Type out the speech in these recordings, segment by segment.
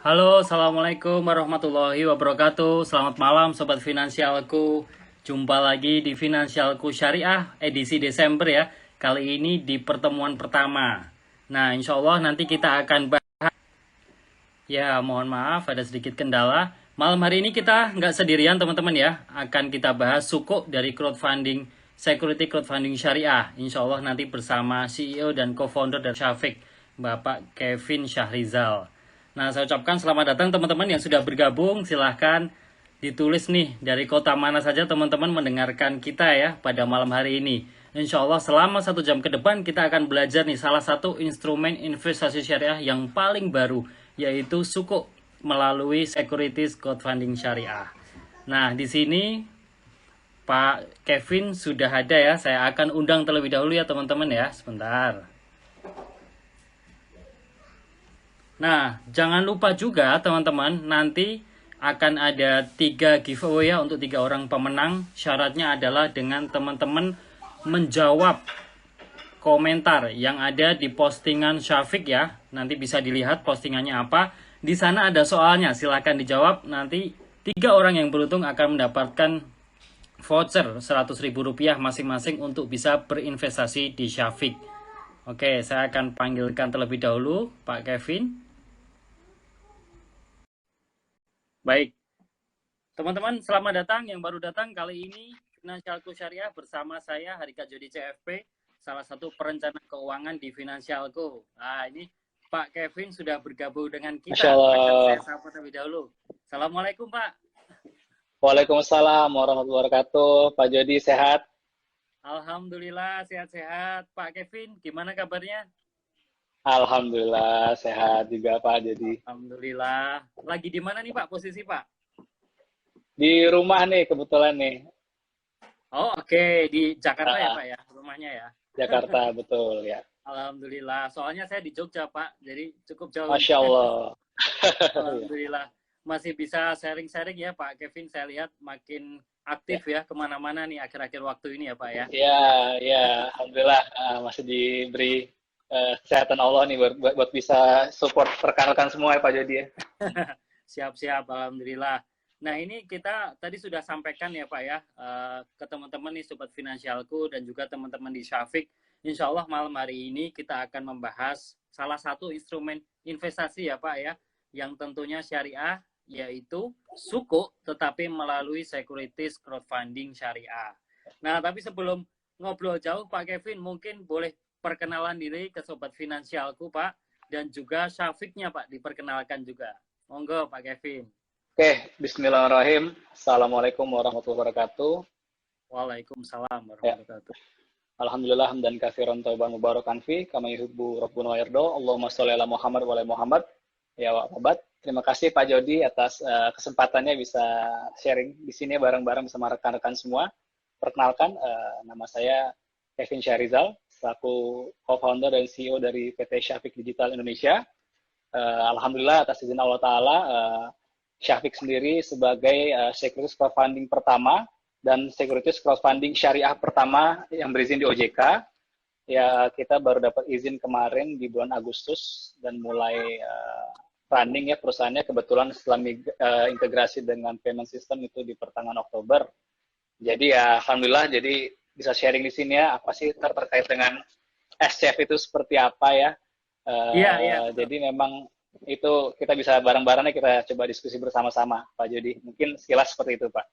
Halo, Assalamualaikum warahmatullahi wabarakatuh. Selamat malam Sobat Finansialku. Jumpa lagi di Finansialku Syariah edisi Desember ya. Kali ini di pertemuan pertama. Nah, insya Allah nanti kita akan bahas. Ya, mohon maaf ada sedikit kendala. Malam hari ini kita nggak sendirian teman-teman ya. Akan kita bahas suku dari crowdfunding, security crowdfunding syariah. Insya Allah nanti bersama CEO dan co-founder dari Syafiq, Bapak Kevin Syahrizal. Nah, saya ucapkan selamat datang teman-teman yang sudah bergabung. Silahkan ditulis nih dari kota mana saja teman-teman mendengarkan kita ya pada malam hari ini. Insya Allah selama 1 jam ke depan kita akan belajar nih salah satu instrumen investasi syariah yang paling baru, yaitu sukuk melalui securities crowdfunding syariah. Nah, di sini Pak Kevin sudah ada ya. Saya akan undang terlebih dahulu ya teman-teman ya. Sebentar. Nah, jangan lupa juga teman-teman, nanti akan ada 3 giveaway ya untuk 3 orang pemenang. Syaratnya adalah dengan teman-teman menjawab komentar yang ada di postingan Syafiq ya. Nanti bisa dilihat postingannya apa. Di sana ada soalnya, silahkan dijawab. Nanti 3 orang yang beruntung akan mendapatkan voucher Rp100.000 masing-masing untuk bisa berinvestasi di Syafiq. Oke, saya akan panggilkan terlebih dahulu Pak Kevin. Baik, teman-teman selamat datang yang baru datang kali ini Finansialku Syariah bersama saya Harika Jodi CFP, salah satu perencana keuangan di Finansialku. Nah, ini Pak Kevin sudah bergabung dengan Masya kita. Akan saya Allah. sapa terlebih dahulu. Assalamualaikum Pak. Waalaikumsalam warahmatullahi wabarakatuh. Pak Jody sehat? Alhamdulillah sehat-sehat. Pak Kevin, gimana kabarnya? Alhamdulillah sehat juga Pak Jody. Alhamdulillah. Lagi di mana nih Pak posisi Pak? Di rumah nih kebetulan nih. Oh oke, di Jakarta ya Ah, Pak ya, rumahnya ya. Jakarta betul ya. Alhamdulillah. Soalnya saya di Jogja Pak, jadi cukup jauh ini. Masya Allah. Ya, Alhamdulillah masih bisa sharing-sharing ya Pak Kevin. Saya lihat makin ya, aktif ya kemana-mana nih akhir-akhir waktu ini ya Pak ya. ya, ya, Alhamdulillah masih diberi kesehatan Allah nih buat bisa support rekan-rekan semua ya Pak Jody ya. Siap-siap, Alhamdulillah. Nah ini kita tadi sudah sampaikan ya Pak ya ke teman-teman nih Sobat Finansialku dan juga teman-teman di Syafiq. Insya Allah malam hari ini kita akan membahas salah satu instrumen investasi ya Pak ya, yang tentunya syariah, yaitu suku tetapi melalui securities crowdfunding syariah. Nah tapi sebelum ngobrol jauh Pak Kevin, mungkin boleh perkenalan diri ke Sobat Finansialku Pak, dan juga Syafiqnya Pak diperkenalkan juga. Monggo Pak Kevin. Oke, Bismillahirrahmanirrahim. Assalamualaikum warahmatullahi wabarakatuh. Waalaikumsalam Ya, warahmatullahi wabarakatuh. Alhamdulillah hamdan katsiran thayyiban mubarakan fi kama yuhibbu rabbuna wa yarda. Allahumma sholli ala Muhammad wa ala Muhammad. Ya, Wababat. Terima kasih Pak Jody atas kesempatannya bisa sharing di sini bareng-bareng bersama rekan-rekan semua. Perkenalkan, nama saya Kevin Syahrizal, selaku co-founder dan CEO dari PT Syafiq Digital Indonesia. Alhamdulillah atas izin Allah Ta'ala, Syafiq sendiri sebagai securities crowdfunding pertama dan securities crowdfunding syariah pertama yang berizin di OJK. Ya, kita baru dapat izin kemarin di bulan Agustus dan mulai running ya perusahaannya, kebetulan setelah integrasi dengan payment system itu di pertengahan Oktober. Jadi ya alhamdulillah jadi bisa sharing di sini ya apa sih terkait dengan SCF itu seperti apa ya. Iya, iya, betul. Jadi memang itu kita bisa bareng-barengnya kita coba diskusi bersama-sama Pak Jody. Mungkin sekilas seperti itu Pak.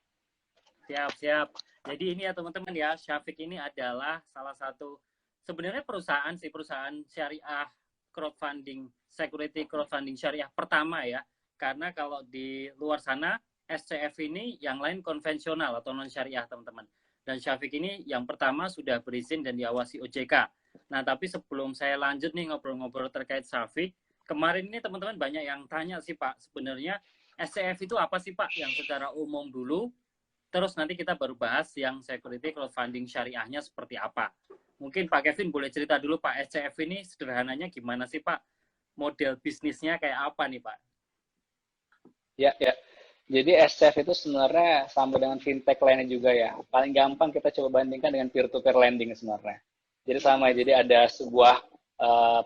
Siap, siap. Jadi ini ya teman-teman ya, Syafiq ini adalah salah satu sebenarnya perusahaan sih, perusahaan syariah crowdfunding, security crowdfunding syariah pertama ya. Karena kalau di luar sana SCF ini yang lain konvensional atau non syariah teman-teman. Dan Syafiq ini yang pertama sudah berizin dan diawasi OJK. Nah, tapi sebelum saya lanjut nih ngobrol-ngobrol terkait Syafiq, kemarin ini teman-teman banyak yang tanya sih Pak, sebenarnya SCF itu apa sih Pak? Yang secara umum dulu, terus nanti kita baru bahas yang security crowdfunding syariahnya seperti apa. Mungkin Pak Kevin boleh cerita dulu Pak, SCF ini sederhananya gimana sih Pak? Model bisnisnya kayak apa nih Pak? Ya, ya. Jadi SCF itu sebenarnya sama dengan fintech lainnya juga ya. Paling gampang kita coba bandingkan dengan peer-to-peer lending sebenarnya. Jadi sama, jadi ada sebuah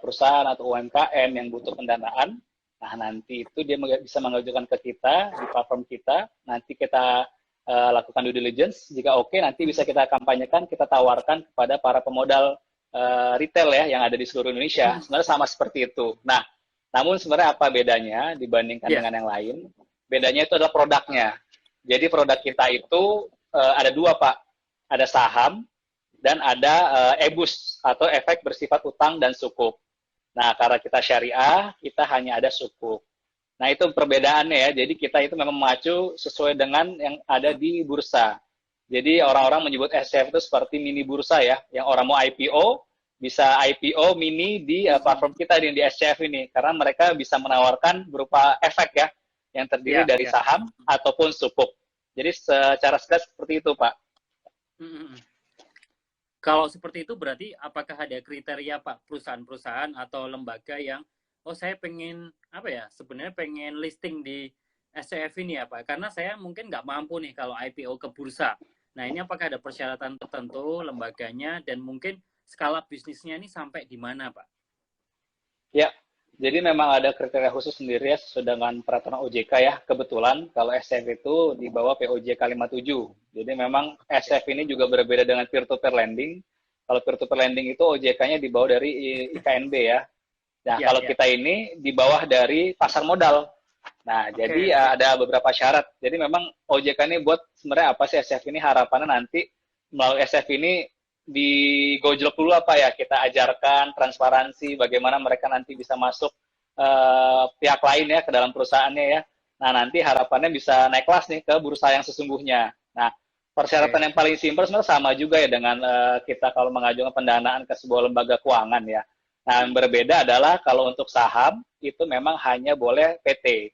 perusahaan atau UMKM yang butuh pendanaan. Nah, nanti itu dia bisa mengajukan ke kita di platform kita. Nanti kita lakukan due diligence. Jika oke, nanti bisa kita kampanyekan, kita tawarkan kepada para pemodal retail ya yang ada di seluruh Indonesia. Sebenarnya sama seperti itu. Nah, namun sebenarnya apa bedanya dibandingkan dengan yang lain? Bedanya itu adalah produknya. Jadi produk kita itu ada dua, Pak. Ada saham dan ada EBUS atau efek bersifat utang dan sukuk. Nah, karena kita syariah, kita hanya ada sukuk. Nah, itu perbedaannya ya. Jadi kita itu memang mengacu sesuai dengan yang ada di bursa. Jadi orang-orang menyebut SCF itu seperti mini bursa ya. Yang orang mau IPO, bisa IPO mini di platform kita di SCF ini. Karena mereka bisa menawarkan berupa efek ya, yang terdiri dari saham ataupun sukuk. Jadi secara sekilas seperti itu, Pak. Kalau seperti itu berarti apakah ada kriteria Pak perusahaan-perusahaan atau lembaga yang saya pengen sebenarnya pengen listing di SCF ini ya Pak, karena saya mungkin nggak mampu nih kalau IPO ke bursa. Nah ini apakah ada persyaratan tertentu lembaganya dan mungkin skala bisnisnya ini sampai di mana Pak? Ya, jadi memang ada kriteria khusus sendiri ya sesuai dengan peraturan OJK ya. Kebetulan kalau SCF itu di bawah POJK 57. Jadi memang SCF ini juga berbeda dengan peer-to-peer lending. Kalau peer-to-peer lending itu OJK-nya di bawah dari IKNB ya. Nah, kalau kita ini di bawah dari pasar modal. Nah, jadi ada beberapa syarat. Jadi memang OJK ini buat sebenarnya apa sih SCF ini, harapannya nanti melalui SCF ini digojlok dulu apa ya, kita ajarkan transparansi, bagaimana mereka nanti bisa masuk pihak lain ya ke dalam perusahaannya ya. Nah, nanti harapannya bisa naik kelas nih ke bursa yang sesungguhnya. Nah, persyaratan yang paling simpel sebenarnya sama juga ya dengan kita kalau mengajukan pendanaan ke sebuah lembaga keuangan ya. Nah, yang berbeda adalah kalau untuk saham itu memang hanya boleh PT,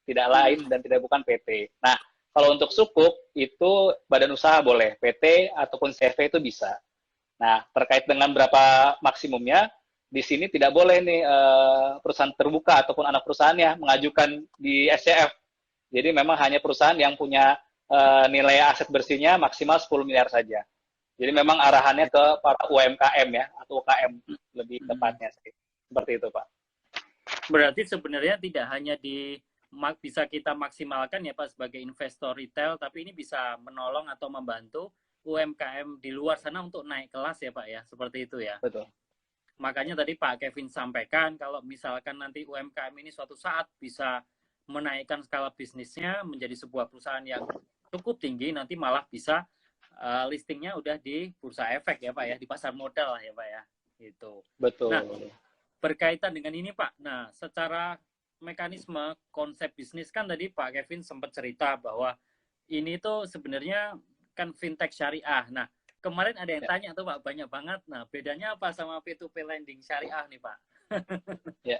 tidak lain dan tidak bukan PT. Nah, kalau untuk sukuk itu badan usaha boleh, PT ataupun CV itu bisa. Nah, terkait dengan berapa maksimumnya, di sini tidak boleh nih perusahaan terbuka ataupun anak perusahaannya mengajukan di SCF. Jadi memang hanya perusahaan yang punya nilai aset bersihnya maksimal 10 miliar saja. Jadi memang arahannya ke para UMKM ya, atau UKM lebih tepatnya. Seperti itu, Pak. Berarti sebenarnya tidak hanya bisa kita maksimalkan ya Pak sebagai investor retail, tapi ini bisa menolong atau membantu UMKM di luar sana untuk naik kelas ya Pak ya, seperti itu ya. Betul. Makanya tadi Pak Kevin sampaikan kalau misalkan nanti UMKM ini suatu saat bisa menaikkan skala bisnisnya menjadi sebuah perusahaan yang cukup tinggi, nanti malah bisa listingnya udah di bursa efek ya Pak ya, di pasar modal lah ya Pak ya. Itu. Betul. Nah, berkaitan dengan ini Pak, nah secara mekanisme konsep bisnis kan tadi Pak Kevin sempat cerita bahwa ini tuh sebenarnya kan fintech syariah. Nah, kemarin ada yang tanya tuh Pak, banyak banget. Nah, bedanya apa sama P2P lending syariah nih Pak? Ya.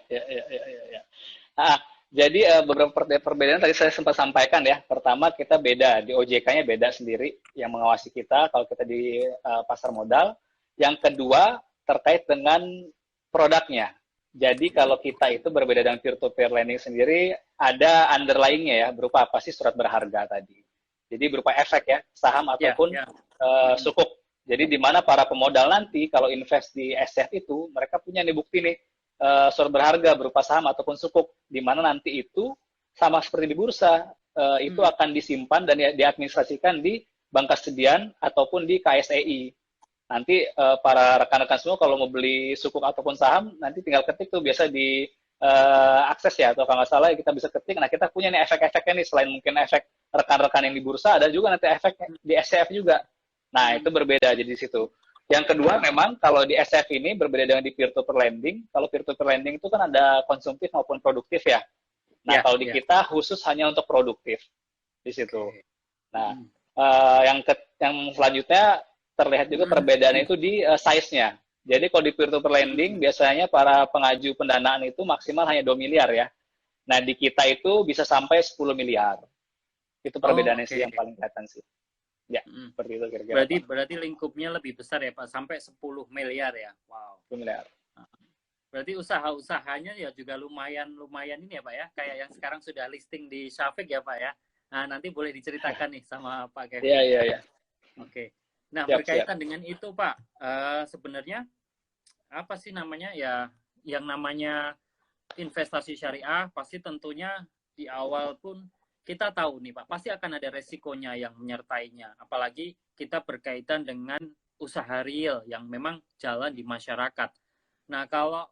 Jadi beberapa perbedaan tadi saya sempat sampaikan ya. Pertama, kita beda, di OJK-nya beda sendiri yang mengawasi kita kalau kita di pasar modal. Yang kedua, terkait dengan produknya. Jadi kalau kita itu berbeda dengan peer-to-peer lending sendiri, ada underlying-nya ya, berupa apa sih surat berharga tadi. Jadi berupa efek ya, saham ataupun sukuk. Jadi di mana para pemodal nanti kalau invest di SCF itu, mereka punya nih bukti nih, surat berharga berupa saham ataupun sukuk, di mana nanti itu sama seperti di bursa, itu akan disimpan dan diadministrasikan di bank kesediaan ataupun di KSEI. Nanti para rekan-rekan semua kalau mau beli sukuk ataupun saham, nanti tinggal ketik tuh, biasa di akses ya, atau kalau nggak salah kita bisa ketik. Nah, kita punya nih efek-efeknya nih, selain mungkin efek rekan-rekan yang di bursa, ada juga nanti efek di SCF juga. Nah, itu berbeda jadi di situ. Yang kedua, memang kalau di SCF ini berbeda dengan di peer-to-peer lending. Kalau peer-to-peer lending itu kan ada konsumtif maupun produktif ya. Nah, kalau di kita khusus hanya untuk produktif di situ. Nah, yang selanjutnya terlihat juga perbedaannya itu di size-nya. Jadi kalau di peer-to-peer lending biasanya para pengaju pendanaan itu maksimal hanya 2 miliar ya. Nah, di kita itu bisa sampai 10 miliar. Itu perbedaannya sih yang paling kelihatan sih. Ya, seperti itu kira-kira. Berarti lingkupnya lebih besar ya Pak, sampai 10 miliar ya. Wow. 10 miliar. Berarti usaha-usahanya ya juga lumayan ini ya Pak ya, kayak yang sekarang sudah listing di Syafiq ya Pak ya. Nah, nanti boleh diceritakan nih sama Pak Kevin. Iya. Oke. Nah, berkaitan dengan itu Pak, sebenarnya apa sih namanya ya, yang namanya investasi syariah pasti tentunya di awal pun kita tahu nih Pak, pasti akan ada resikonya yang menyertainya. Apalagi kita berkaitan dengan usaha real yang memang jalan di masyarakat. Nah, kalau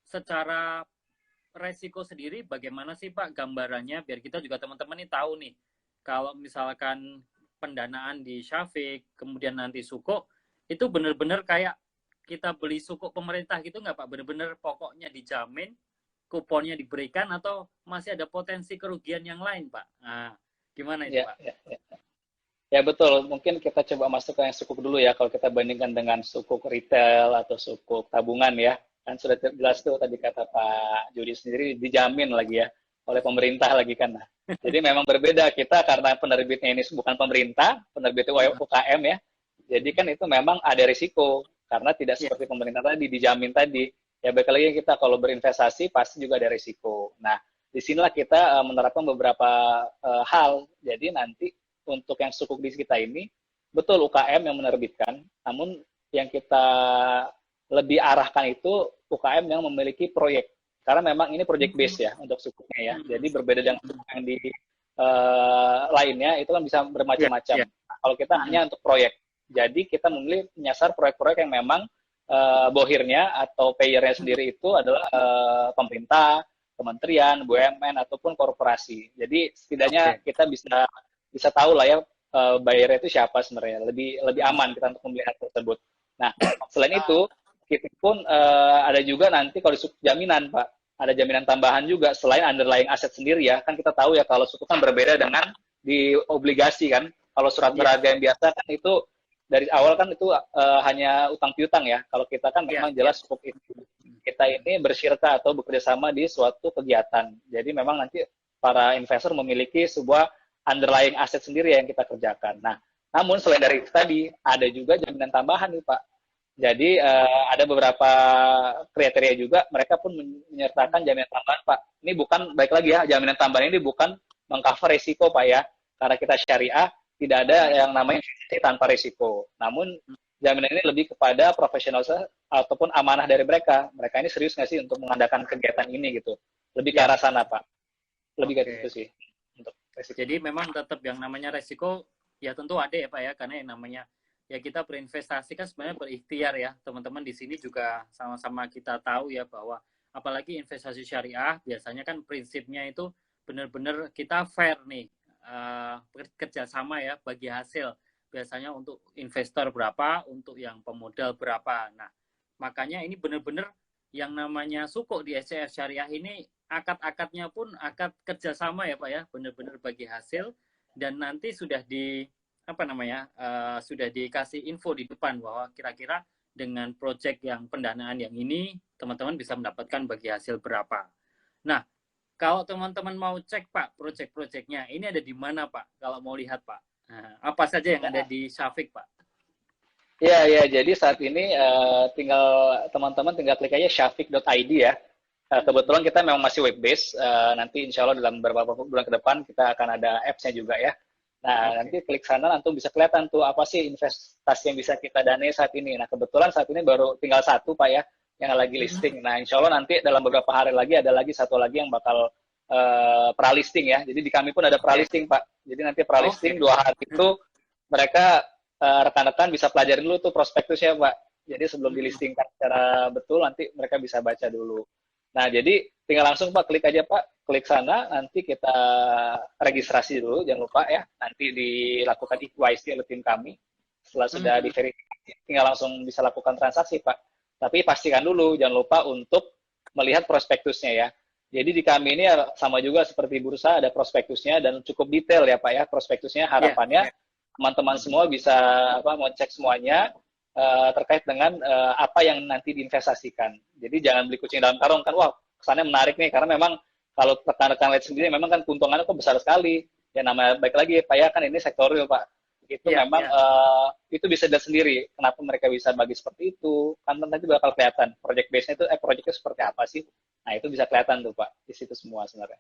secara resiko sendiri bagaimana sih Pak gambarannya biar kita juga teman-teman ini tahu nih. Kalau misalkan pendanaan di Syafiq, kemudian nanti Suko, itu benar-benar kayak kita beli Suko pemerintah gitu nggak Pak? Benar-benar pokoknya dijamin, kuponnya diberikan atau masih ada potensi kerugian yang lain Pak? Nah, gimana itu Ya, Pak? ya, ya. Ya betul, mungkin kita coba masuk ke yang sukuk dulu ya, kalau kita bandingkan dengan sukuk retail atau sukuk tabungan ya. Kan sudah jelas tuh tadi kata Pak Jody sendiri dijamin lagi ya oleh pemerintah lagi kan. Nah, jadi memang berbeda kita karena penerbitnya ini bukan pemerintah, penerbit UKM ya. Jadi kan itu memang ada risiko karena tidak Ya, seperti pemerintah tadi dijamin tadi. Ya balik lagi kita kalau berinvestasi pasti juga ada risiko. Nah, disinilah kita menerapkan beberapa hal. Jadi nanti untuk yang sukuk bis kita ini, betul UKM yang menerbitkan, namun yang kita lebih arahkan itu UKM yang memiliki proyek. Karena memang ini project base ya untuk sukuknya ya. Jadi berbeda dengan sukuk yang di lainnya, itu kan bisa ya, bermacam-macam. ya. Nah, kalau kita hanya untuk proyek. Jadi kita memilih menyasar proyek-proyek yang memang bohirnya atau payernya sendiri itu adalah pemerintah, kementerian, BUMN ataupun korporasi. Jadi setidaknya Oke. kita bisa bisa tahu lah ya bayarnya itu siapa sebenarnya. Lebih aman kita untuk melihat tersebut. Nah, selain itu kita pun ada juga nanti kalau disebut jaminan, Pak. Ada jaminan tambahan juga selain underlying aset sendiri ya. Kan kita tahu ya kalau sukuk kan berbeda dengan di obligasi kan. Kalau surat Ya, berharga yang biasa kan itu dari awal kan itu hanya utang piutang ya. Kalau kita kan ya, memang ya. jelas sukuk itu kita ini bersyirka atau bekerjasama di suatu kegiatan. Jadi memang nanti para investor memiliki sebuah underlying aset sendiri yang kita kerjakan. Nah, namun selain dari itu tadi ada juga jaminan tambahan nih Pak. Jadi ada beberapa kriteria juga mereka pun menyertakan jaminan tambahan Pak. Ini bukan baik lagi ya jaminan tambahan ini bukan mengcover risiko Pak ya. Karena kita syariah tidak ada yang namanya investasi tanpa risiko. Namun jaminan ini lebih kepada profesional ataupun amanah dari mereka. Mereka ini serius nggak sih untuk mengadakan kegiatan ini gitu. Lebih ke Ya. arah sana Pak. Lebih ke Oke. situ sih untuk risiko. Jadi memang tetap yang namanya resiko ya tentu ada ya Pak ya, karena yang namanya ya kita berinvestasi kan sebenarnya berikhtiar ya. Teman-teman di sini juga sama-sama kita tahu ya bahwa apalagi investasi syariah biasanya kan prinsipnya itu benar-benar kita fair nih, kerjasama ya bagi hasil. Biasanya untuk investor berapa, untuk yang pemodal berapa. Nah, makanya ini benar-benar yang namanya sukuk di SCF Syariah ini akad-akadnya pun akad kerjasama ya Pak ya, benar-benar bagi hasil dan nanti sudah di apa namanya sudah dikasih info di depan bahwa kira-kira dengan proyek yang pendanaan yang ini teman-teman bisa mendapatkan bagi hasil berapa. Nah, kalau teman-teman mau cek Pak proyek-proyeknya ini ada di mana Pak? Kalau mau lihat Pak, nah, apa saja yang ada Ya, di Syafiq Pak? ya, ya. Jadi saat ini tinggal teman-teman tinggal klik aja syafiq.id ya. Kebetulan kita memang masih web base. Nanti insya Allah dalam beberapa bulan ke depan kita akan ada apps-nya juga ya. Nah, Oke. nanti klik sana nanti bisa kelihatan tuh apa sih investasi yang bisa kita danai saat ini. Nah, kebetulan saat ini baru tinggal satu Pak ya yang lagi listing. Nah, insya Allah nanti dalam beberapa hari lagi ada lagi satu lagi yang bakal pralisting ya. Jadi di kami pun ada Oke. pralisting Pak. Jadi nanti Oke. pralisting 2 hari itu mereka rekan-rekan bisa pelajari dulu tuh prospektusnya Pak. Jadi sebelum dilistingkan secara betul nanti mereka bisa baca dulu. Nah, jadi tinggal langsung Pak klik aja Pak, klik sana nanti kita registrasi dulu jangan lupa ya. Nanti dilakukan KYC oleh tim kami. Setelah sudah diverifikasi tinggal langsung bisa lakukan transaksi Pak. Tapi pastikan dulu jangan lupa untuk melihat prospektusnya ya. Jadi di kami ini sama juga seperti bursa ada prospektusnya dan cukup detail ya Pak ya prospektusnya Ya, harapannya teman-teman semua bisa mau cek semuanya terkait dengan apa yang nanti diinvestasikan. Jadi jangan beli kucing dalam karung kan, wah kesannya menarik nih karena memang kalau rekan-rekan lihat sendiri memang kan keuntungannya kok besar sekali. Ya namanya baik lagi Pak ya kan ini sektorial Pak. Itu ya, memang ya. itu bisa dilihat sendiri kenapa mereka bisa bagi seperti itu. Kan nanti bakal kelihatan project base-nya itu project-nya seperti apa sih. Nah, itu bisa kelihatan tuh Pak di situ semua sebenarnya.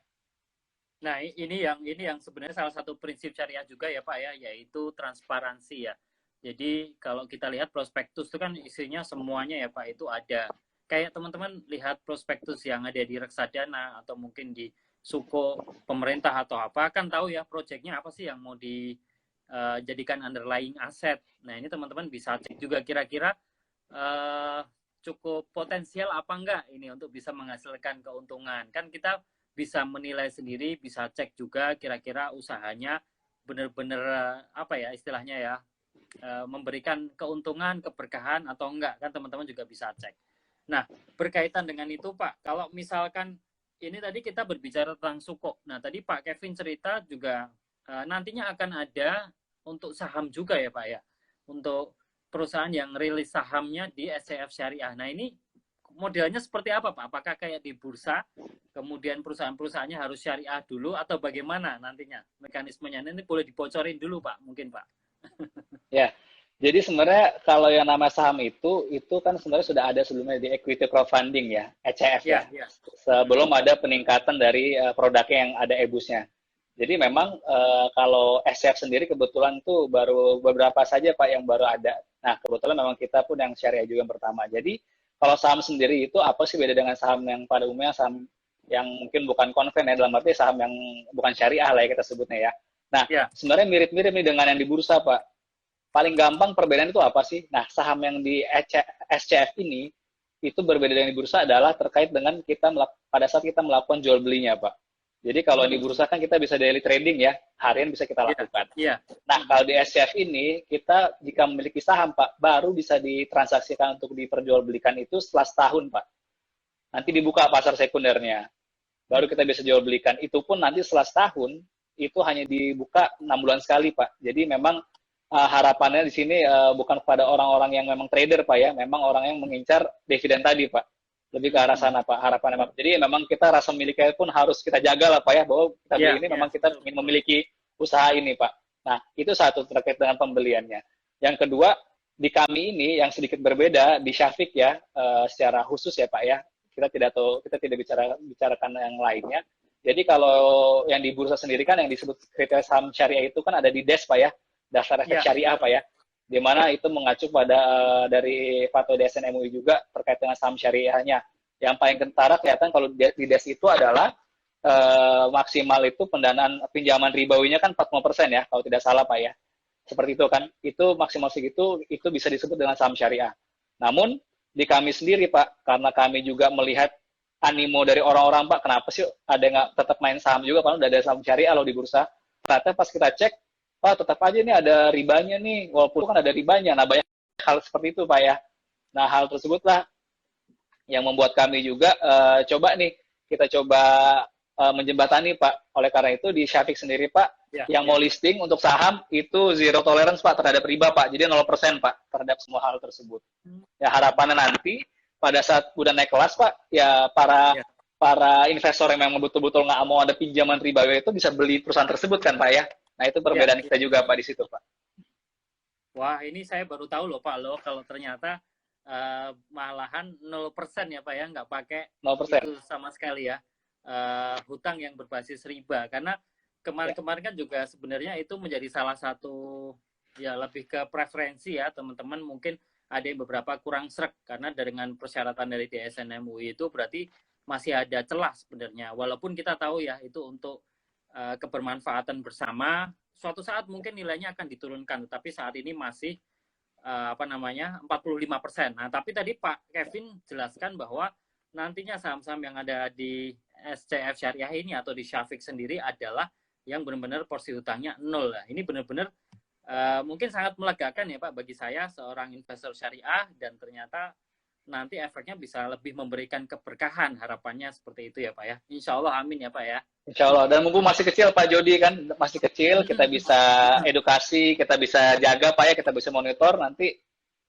Nah, ini yang sebenarnya salah satu prinsip syariah juga ya Pak ya, yaitu transparansi ya. Jadi kalau kita lihat prospektus itu kan isinya semuanya ya Pak itu ada. kayak teman-teman lihat prospektus yang ada di reksadana atau mungkin di suko pemerintah atau apa, kan tahu ya proyeknya apa sih yang mau dijadikan underlying aset. Nah ini teman-teman bisa cek juga kira-kira uh, cukup potensial apa enggak ini untuk bisa menghasilkan keuntungan. Kan kita bisa menilai sendiri, bisa cek juga kira-kira usahanya benar-benar apa ya istilahnya ya, memberikan keuntungan, keberkahan atau enggak, kan teman-teman juga bisa cek. Nah, berkaitan dengan itu Pak, kalau misalkan ini tadi kita berbicara tentang suko. Nah, tadi Pak Kevin cerita juga nantinya akan ada untuk saham juga ya Pak ya, untuk perusahaan yang rilis sahamnya di SCF Syariah. Nah, ini modelnya seperti apa Pak? Apakah kayak di bursa, kemudian perusahaan-perusahaannya harus syariah dulu atau bagaimana nantinya mekanismenya? Ini boleh dibocorin dulu Pak, mungkin Pak. Ya, jadi sebenarnya kalau yang nama saham itu kan sebenarnya sudah ada sebelumnya di equity crowdfunding ya, ECF ya. Ya, ya. Sebelum ada peningkatan dari produknya yang ada EBUS-nya. Jadi memang kalau SCF sendiri kebetulan tuh baru beberapa saja Pak yang baru ada. Nah, kebetulan memang kita pun yang syariah juga yang pertama. Jadi kalau saham sendiri itu apa sih beda dengan saham yang pada umumnya, saham yang mungkin bukan konven ya, dalam arti saham yang bukan syariah lah ya kita sebutnya ya. Nah, Ya, sebenarnya mirip-mirip nih dengan yang di bursa Pak. Paling gampang perbedaan itu apa sih? Nah, saham yang di SCF ini itu berbeda dengan di bursa adalah terkait dengan kita pada saat kita melakukan jual belinya, Pak. Jadi kalau di bursa kan kita bisa daily trading ya, harian bisa kita ya, lakukan. ya. Nah, kalau di SCF ini kita jika memiliki saham, Pak, baru bisa ditransaksikan untuk diperjualbelikan itu setelah setahun, Pak. Nanti dibuka pasar sekundernya. Baru kita bisa jual belikan. Itu pun nanti setelah setahun itu hanya dibuka 6 bulan sekali, Pak. Jadi memang harapannya di sini bukan kepada orang-orang yang memang trader Pak ya, memang orang yang mengincar dividen tadi Pak. Lebih ke arah sana Pak harapannya Pak. Jadi memang kita rasa miliknya pun harus kita jaga lah Pak ya, bahwa kita beli ini memang kita ingin memiliki usaha ini Pak. Nah, itu satu terkait dengan pembeliannya. Yang kedua, di kami ini yang sedikit berbeda di Syafiq ya, secara khusus ya Pak ya. Kita tidak bicarakan yang lainnya. Jadi kalau yang di bursa sendiri kan yang disebut kriteria saham syariah itu kan ada di DES Pak ya, daftar efek syariah Pak ya, di mana itu mengacu pada dari fatwa DSN MUI juga terkait dengan saham syariahnya. Yang paling kentara kelihatan kalau di DES itu adalah maksimal itu pendanaan pinjaman ribawinya kan 40% ya, kalau tidak salah Pak ya. Seperti itu kan, itu maksimal segitu, itu bisa disebut dengan saham syariah. Namun di kami sendiri Pak, karena kami juga melihat animo dari orang-orang Pak, kenapa sih ada yang nggak tetap main saham juga, kalau udah ada saham syariah loh di bursa. Ternyata pas kita cek, Pak, tetap aja nih ada ribanya nih, walaupun kan ada ribanya. Nah, banyak hal seperti itu, Pak ya. Nah, hal tersebutlah yang membuat kami juga coba nih, kita coba menjembatani, Pak. Oleh karena itu, di Syafiq sendiri, Pak, yang mau listing untuk saham, itu zero tolerance, Pak, terhadap riba, Pak. Jadi 0%, Pak, terhadap semua hal tersebut. Ya, harapannya nanti, pada saat udah naik kelas, Pak, ya para investor yang memang betul-betul nggak mau ada pinjaman ribawi itu bisa beli perusahaan tersebut kan, Pak ya. Nah, itu perbedaan kita juga, Pak, di situ, Pak. Wah, ini saya baru tahu loh, Pak, loh, kalau ternyata malahan 0% ya, Pak, ya, nggak pakai 0%. itu sama sekali ya, hutang yang berbasis riba. Karena kemarin-kemarin kan juga sebenarnya itu menjadi salah satu, ya lebih ke preferensi ya, teman-teman mungkin ada yang beberapa kurang srek, karena dengan persyaratan dari DSN MUI itu berarti masih ada celah sebenarnya. Walaupun kita tahu ya, itu untuk kebermanfaatan bersama, suatu saat mungkin nilainya akan diturunkan, tapi saat ini masih 45%. Nah, tapi tadi Pak Kevin jelaskan bahwa nantinya saham-saham yang ada di SCF Syariah ini atau di Syafiq sendiri adalah yang benar-benar porsi hutangnya nol. Nah, ini benar-benar mungkin sangat melegakan ya Pak bagi saya seorang investor syariah, dan ternyata nanti efeknya bisa lebih memberikan keberkahan, harapannya seperti itu ya Pak ya. Insya Allah, amin ya Pak ya. Insya Allah. Dan mumpung masih kecil Pak Jody kan, masih kecil, kita bisa edukasi, kita bisa jaga Pak ya, kita bisa monitor, nanti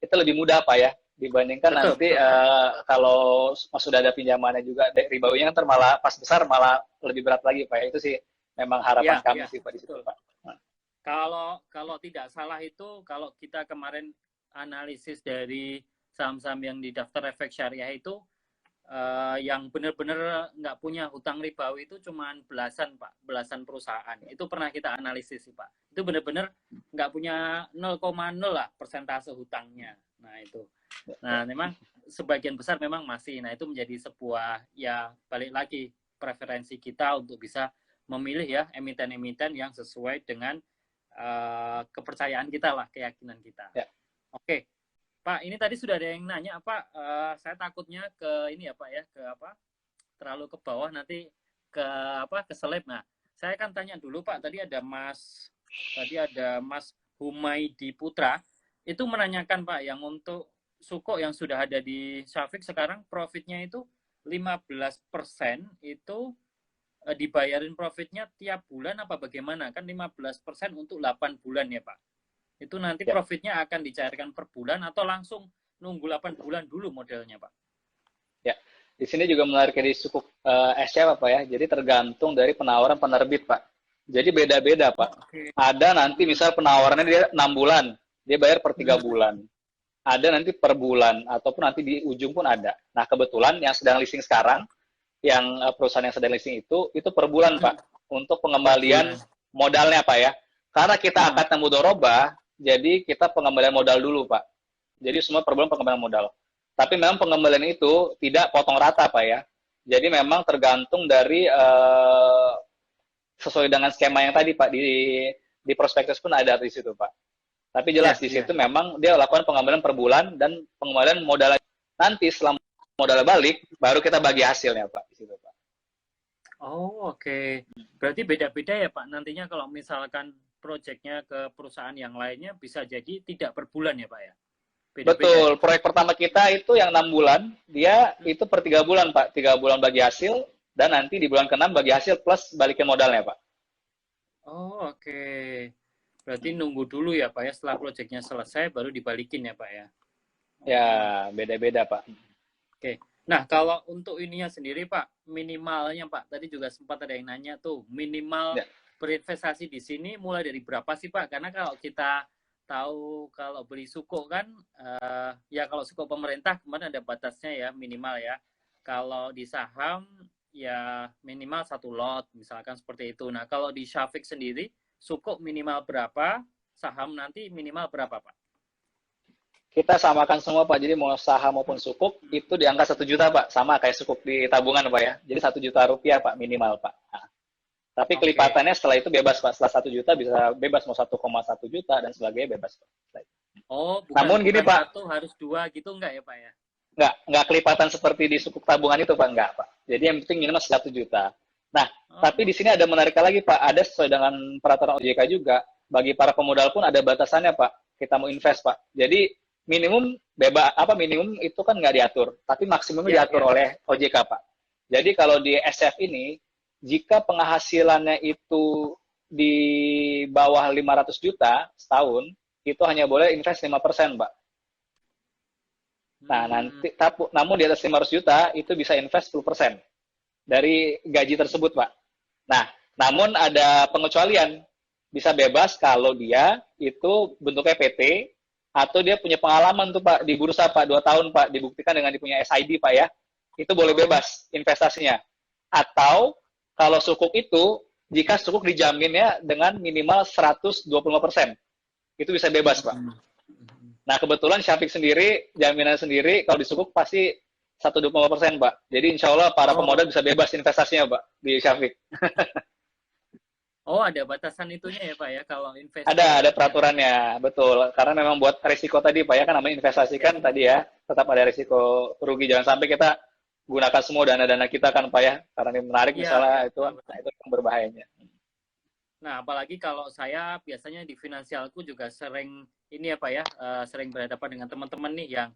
kita lebih mudah Pak ya, dibandingkan Betul, nanti betul. kalau sudah ada pinjamannya juga, ribawinya ntar malah pas besar malah lebih berat lagi Pak ya. Itu sih memang harapan kami sih Pak di situ Pak. Kalau tidak salah itu, kalau kita kemarin analisis dari saham-saham yang di daftar efek syariah itu, yang benar-benar nggak punya hutang ribawi itu cuma belasan Pak, belasan perusahaan. Itu pernah kita analisis sih Pak. Itu benar-benar nggak punya 0,0 lah persentase hutangnya. Nah itu. Nah memang sebagian besar memang masih. Nah, itu menjadi sebuah, ya balik lagi preferensi kita untuk bisa memilih ya emiten-emiten yang sesuai dengan kepercayaan kita lah, keyakinan kita. Ya. Oke, Pak, ini tadi sudah ada yang nanya, Pak. Saya takutnya ke ini ya, Pak ya, ke apa? Terlalu ke bawah nanti ke apa? Ke seleb. Nah, saya akan tanya dulu, Pak. Tadi ada Mas Humaydi Putra itu menanyakan, Pak, yang untuk Suko yang sudah ada di Syafiq sekarang profitnya itu 15% itu dibayarin profitnya tiap bulan apa bagaimana? Kan 15% untuk 8 bulan ya, Pak. Itu nanti Ya. profitnya akan dicairkan per bulan atau langsung nunggu 8 bulan dulu modelnya, Pak? Ya, di sini juga menarik di suku SC Pak ya. Jadi tergantung dari penawaran penerbit Pak. Jadi beda-beda Pak. Oke. Ada nanti misal penawarannya dia 6 bulan, dia bayar per 3 bulan. Ada nanti per bulan, ataupun nanti di ujung pun ada. Nah kebetulan yang sedang listing sekarang, yang perusahaan yang sedang listing itu per bulan Pak. Untuk pengembalian modalnya Pak ya. Karena kita akad mudharabah, jadi kita pengembalian modal dulu Pak. Jadi semua per bulan pengembalian modal. Tapi memang pengembalian itu tidak potong rata Pak ya. Jadi memang tergantung dari sesuai dengan skema yang tadi Pak, di prospektus pun ada di situ Pak. Tapi jelas di situ memang dia lakukan pengembalian per bulan dan pengembalian modal nanti setelah modal balik baru kita bagi hasilnya Pak di situ Pak. Oh, oke. Berarti beda-beda ya Pak. Nantinya kalau misalkan proyeknya ke perusahaan yang lainnya bisa jadi tidak per bulan ya Pak ya? Beda-beda. Betul. Proyek pertama kita itu yang 6 bulan, dia itu per 3 bulan Pak. 3 bulan bagi hasil dan nanti di bulan ke-6 bagi hasil plus balikin modalnya Pak. Oh, oke. Berarti nunggu dulu ya Pak ya, setelah proyeknya selesai baru dibalikin ya Pak ya? Ya, beda-beda Pak. Oke. Nah, kalau untuk ininya sendiri Pak, minimalnya Pak, tadi juga sempat ada yang nanya tuh, minimal berinvestasi di sini mulai dari berapa sih Pak? Karena kalau kita tahu kalau beli suko kan, ya kalau suko pemerintah kemarin ada batasnya ya, minimal ya. Kalau di saham, ya minimal 1 lot, misalkan seperti itu. Nah, kalau di Syafiq sendiri, suko minimal berapa, saham nanti minimal berapa Pak? Kita samakan semua Pak, jadi mau saham maupun sukuk itu di angka 1 juta Pak, sama kayak sukuk di tabungan Pak ya. Jadi 1 juta rupiah Pak minimal Pak. Nah, tapi kelipatannya setelah itu bebas Pak, setelah 1 juta bisa bebas mau 1,1 juta dan sebagainya bebas Pak. Oh, Namun gini Pak, 1 harus 2 gitu enggak ya Pak ya? nggak kelipatan seperti di sukuk tabungan itu Pak, enggak Pak. Jadi yang penting minimal 1 juta. Nah, tapi di sini ada menarik lagi Pak, ada sesuai dengan peraturan OJK juga, bagi para pemodal pun ada batasannya Pak, kita mau invest Pak. Jadi minimum minimum itu kan nggak diatur, tapi maksimumnya diatur oleh OJK Pak. Jadi kalau di SF ini, jika penghasilannya itu di bawah 500 juta setahun, itu hanya boleh invest 5% Pak. Nah, namun di atas 500 juta itu bisa invest 10% dari gaji tersebut, Pak. Nah, namun ada pengecualian. Bisa bebas kalau dia itu bentuknya PT atau dia punya pengalaman tuh, Pak, di bursa, Pak, 2 tahun, Pak, dibuktikan dengan dia punya SID, Pak, ya. Itu boleh bebas investasinya. Atau kalau sukuk itu, jika sukuk dijaminnya dengan minimal 125%. Itu bisa bebas, Pak. Nah, kebetulan Syafiq sendiri, jaminan sendiri, kalau di sukuk pasti 125%, Pak. Jadi insya Allah para pemodal bisa bebas investasinya, Pak, di Syafiq. Oh, ada batasan itunya ya, Pak ya, kalau investasi. Ada peraturannya, betul. Karena memang buat risiko tadi, Pak ya, kan namanya investasi kan tadi ya, tetap ada risiko rugi. Jangan sampai kita gunakan semua dana-dana kita kan, Pak ya, karena ini menarik misalnya itu yang berbahayanya. Nah, apalagi kalau saya biasanya di finansialku juga sering ini ya, Pak ya, sering berhadapan dengan teman-teman nih yang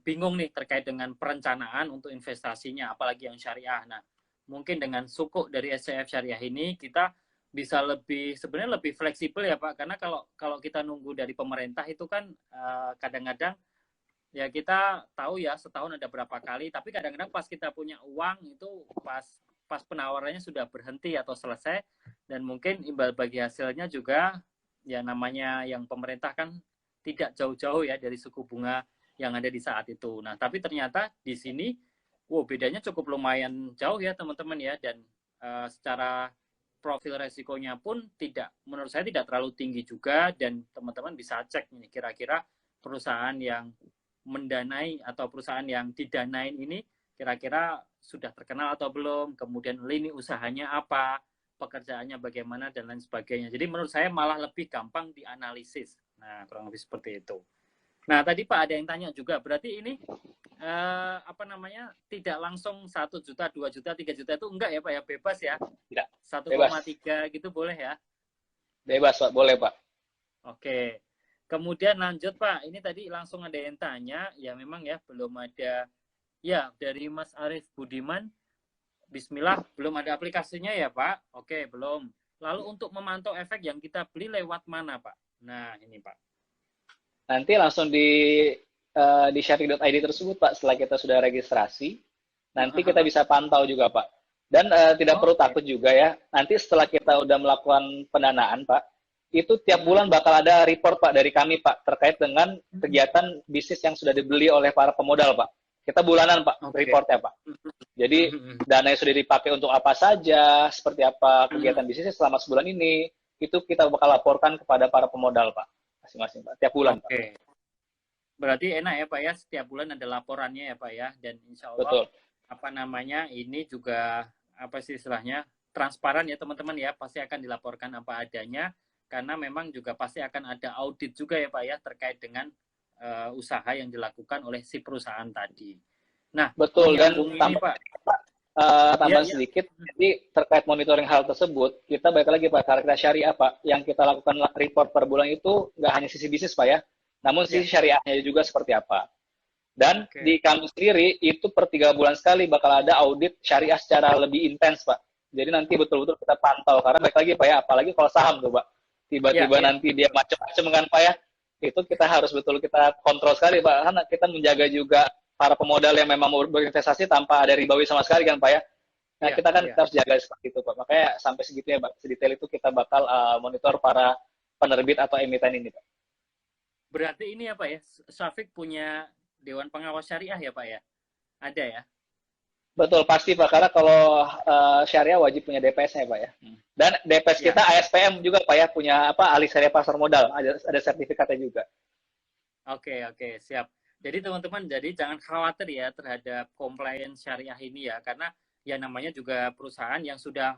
bingung nih terkait dengan perencanaan untuk investasinya, apalagi yang syariah. Nah, mungkin dengan sukuk dari SCF Syariah ini kita bisa sebenarnya lebih fleksibel ya Pak, karena kalau kita nunggu dari pemerintah itu kan kadang-kadang ya kita tahu ya setahun ada berapa kali, tapi kadang-kadang pas kita punya uang itu pas penawarannya sudah berhenti atau selesai, dan mungkin imbal bagi hasilnya juga ya namanya yang pemerintah kan tidak jauh-jauh ya dari suku bunga yang ada di saat itu. Nah, tapi ternyata di sini bedanya cukup lumayan jauh ya teman-teman ya, dan secara profil resikonya pun menurut saya tidak terlalu tinggi juga, dan teman-teman bisa cek nih kira-kira perusahaan yang mendanai atau perusahaan yang didanain ini kira-kira sudah terkenal atau belum, kemudian lini usahanya apa, pekerjaannya bagaimana, dan lain sebagainya. Jadi menurut saya malah lebih gampang dianalisis. Nah, kurang lebih seperti itu. Nah, tadi Pak ada yang tanya juga, berarti ini apa namanya, tidak langsung 1 juta, 2 juta, 3 juta itu enggak ya Pak ya, bebas ya? Tidak, bebas. 1,3 gitu boleh ya? Bebas, Pak. Boleh, Pak. Oke. Kemudian lanjut Pak, ini tadi langsung ada yang tanya, ya memang ya belum ada, ya dari Mas Arif Budiman, Bismillah, belum ada aplikasinya ya Pak? Oke, belum. Lalu untuk memantau efek yang kita beli lewat mana Pak? Nah ini Pak. Nanti langsung di sharing.id tersebut, Pak, setelah kita sudah registrasi, nanti kita bisa pantau juga, Pak. Dan tidak perlu takut juga ya, nanti setelah kita udah melakukan pendanaan, Pak, itu tiap bulan bakal ada report, Pak, dari kami, Pak, terkait dengan kegiatan bisnis yang sudah dibeli oleh para pemodal, Pak. Kita bulanan, Pak, reportnya, Pak. Jadi, dana yang sudah dipakai untuk apa saja, seperti apa kegiatan bisnisnya selama sebulan ini, itu kita bakal laporkan kepada para pemodal, Pak. Masing-masing, Pak. Tiap bulan, Pak. Berarti enak ya Pak ya, setiap bulan ada laporannya ya Pak ya, dan insya Allah Betul. apa namanya, ini juga apa sih istilahnya, transparan ya teman-teman ya, pasti akan dilaporkan apa adanya, karena memang juga pasti akan ada audit juga ya Pak ya, terkait dengan usaha yang dilakukan oleh si perusahaan tadi. Nah, betul, dan ini Pak. tambahan sedikit, jadi terkait monitoring hal tersebut, kita balik lagi Pak, karena kita syariah Pak, yang kita lakukan report per bulan itu nggak hanya sisi bisnis Pak ya, namun sisi syariahnya juga seperti apa. Dan di kami sendiri, itu per 3 bulan sekali bakal ada audit syariah secara lebih intens Pak. Jadi nanti betul-betul kita pantau, karena balik lagi Pak ya, apalagi kalau saham tuh Pak, tiba-tiba nanti dia macam-macam kan Pak ya, itu kita harus betul kita kontrol sekali Pak, karena kita menjaga juga para pemodal yang memang mau berinvestasi tanpa ada ribawi sama sekali kan Pak ya. Nah kita kan kita harus jaga seperti itu Pak. Makanya sampai segitunya Pak, sedetail itu kita bakal monitor para penerbit atau emiten ini Pak. Berarti ini ya Pak ya, Syafiq punya Dewan Pengawas Syariah ya Pak ya? Ada ya? Betul, pasti Pak. Karena kalau syariah wajib punya DPS-nya Pak ya. Dan DPS kita ASPM juga Pak ya, punya apa, ahli syariah pasar modal. Ada sertifikatnya juga. Oke, siap. Jadi teman-teman, jadi jangan khawatir ya terhadap compliance syariah ini ya, karena ya namanya juga perusahaan yang sudah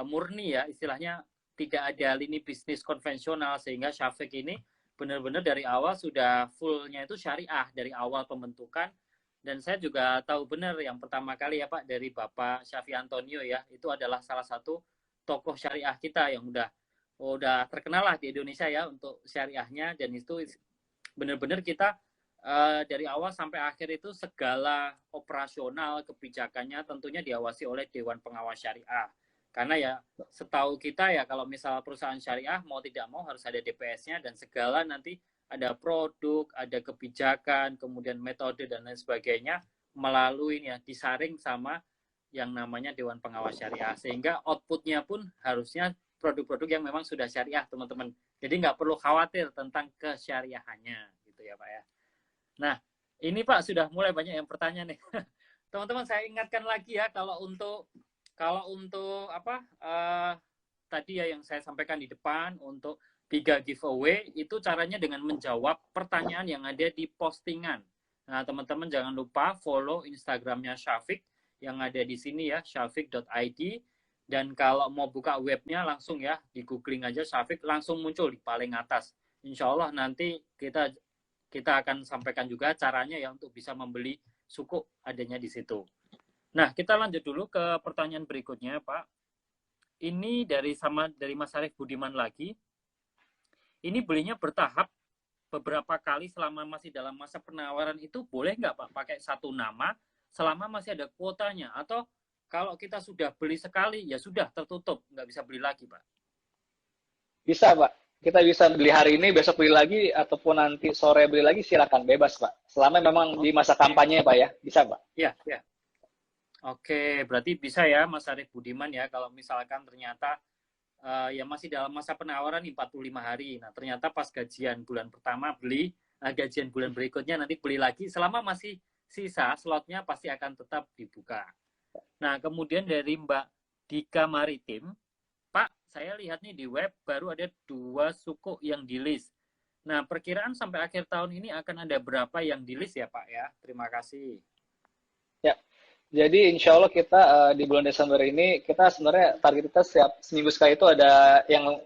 murni ya, istilahnya tidak ada lini bisnis konvensional, sehingga Syafiq ini benar-benar dari awal sudah fullnya itu syariah dari awal pembentukan. Dan saya juga tahu benar yang pertama kali ya Pak, dari Bapak Syafi Antonio ya, itu adalah salah satu tokoh syariah kita yang udah terkenal lah di Indonesia ya untuk syariahnya, dan itu benar-benar kita dari awal sampai akhir itu segala operasional kebijakannya tentunya diawasi oleh Dewan Pengawas Syariah. Karena ya setahu kita ya, kalau misal perusahaan syariah mau tidak mau harus ada DPS-nya, dan segala nanti ada produk, ada kebijakan, kemudian metode dan lain sebagainya melalui ya disaring sama yang namanya Dewan Pengawas Syariah, sehingga outputnya pun harusnya produk-produk yang memang sudah syariah teman-teman. Jadi nggak perlu khawatir tentang kesyariahannya gitu ya Pak ya. Nah, ini Pak sudah mulai banyak yang bertanya nih. Teman-teman saya ingatkan lagi ya, kalau untuk apa tadi ya yang saya sampaikan di depan untuk 3 giveaway itu caranya dengan menjawab pertanyaan yang ada di postingan. Nah, teman-teman jangan lupa follow Instagramnya Syafiq yang ada di sini ya, syafiq.id. Dan kalau mau buka webnya langsung ya, di googling aja Syafiq, langsung muncul di paling atas. Insya Allah nanti kita akan sampaikan juga caranya ya untuk bisa membeli sukuk adanya di situ. Nah, kita lanjut dulu ke pertanyaan berikutnya, Pak. Ini dari Mas Arif Budiman lagi. Ini belinya bertahap beberapa kali selama masih dalam masa penawaran, itu boleh nggak Pak pakai satu nama selama masih ada kuotanya, atau kalau kita sudah beli sekali ya sudah tertutup, nggak bisa beli lagi Pak? Bisa Pak. Kita bisa beli hari ini, besok beli lagi, ataupun nanti sore beli lagi, silakan bebas Pak. Selama memang di masa kampanye Pak ya, bisa Pak. Iya. Oke, berarti bisa ya Mas Arif Budiman ya, kalau misalkan ternyata ya masih dalam masa penawaran 45 hari. Nah, ternyata pas gajian bulan pertama beli, gajian bulan berikutnya nanti beli lagi, selama masih sisa slotnya pasti akan tetap dibuka. Nah, kemudian dari Mbak Dika Maritim, Pak, saya lihat nih di web baru ada 2 suku yang di list. Nah, perkiraan sampai akhir tahun ini akan ada berapa yang di list ya Pak ya? Terima kasih. Ya, jadi insya Allah kita di bulan Desember ini kita sebenarnya target kita setiap seminggu sekali itu ada yang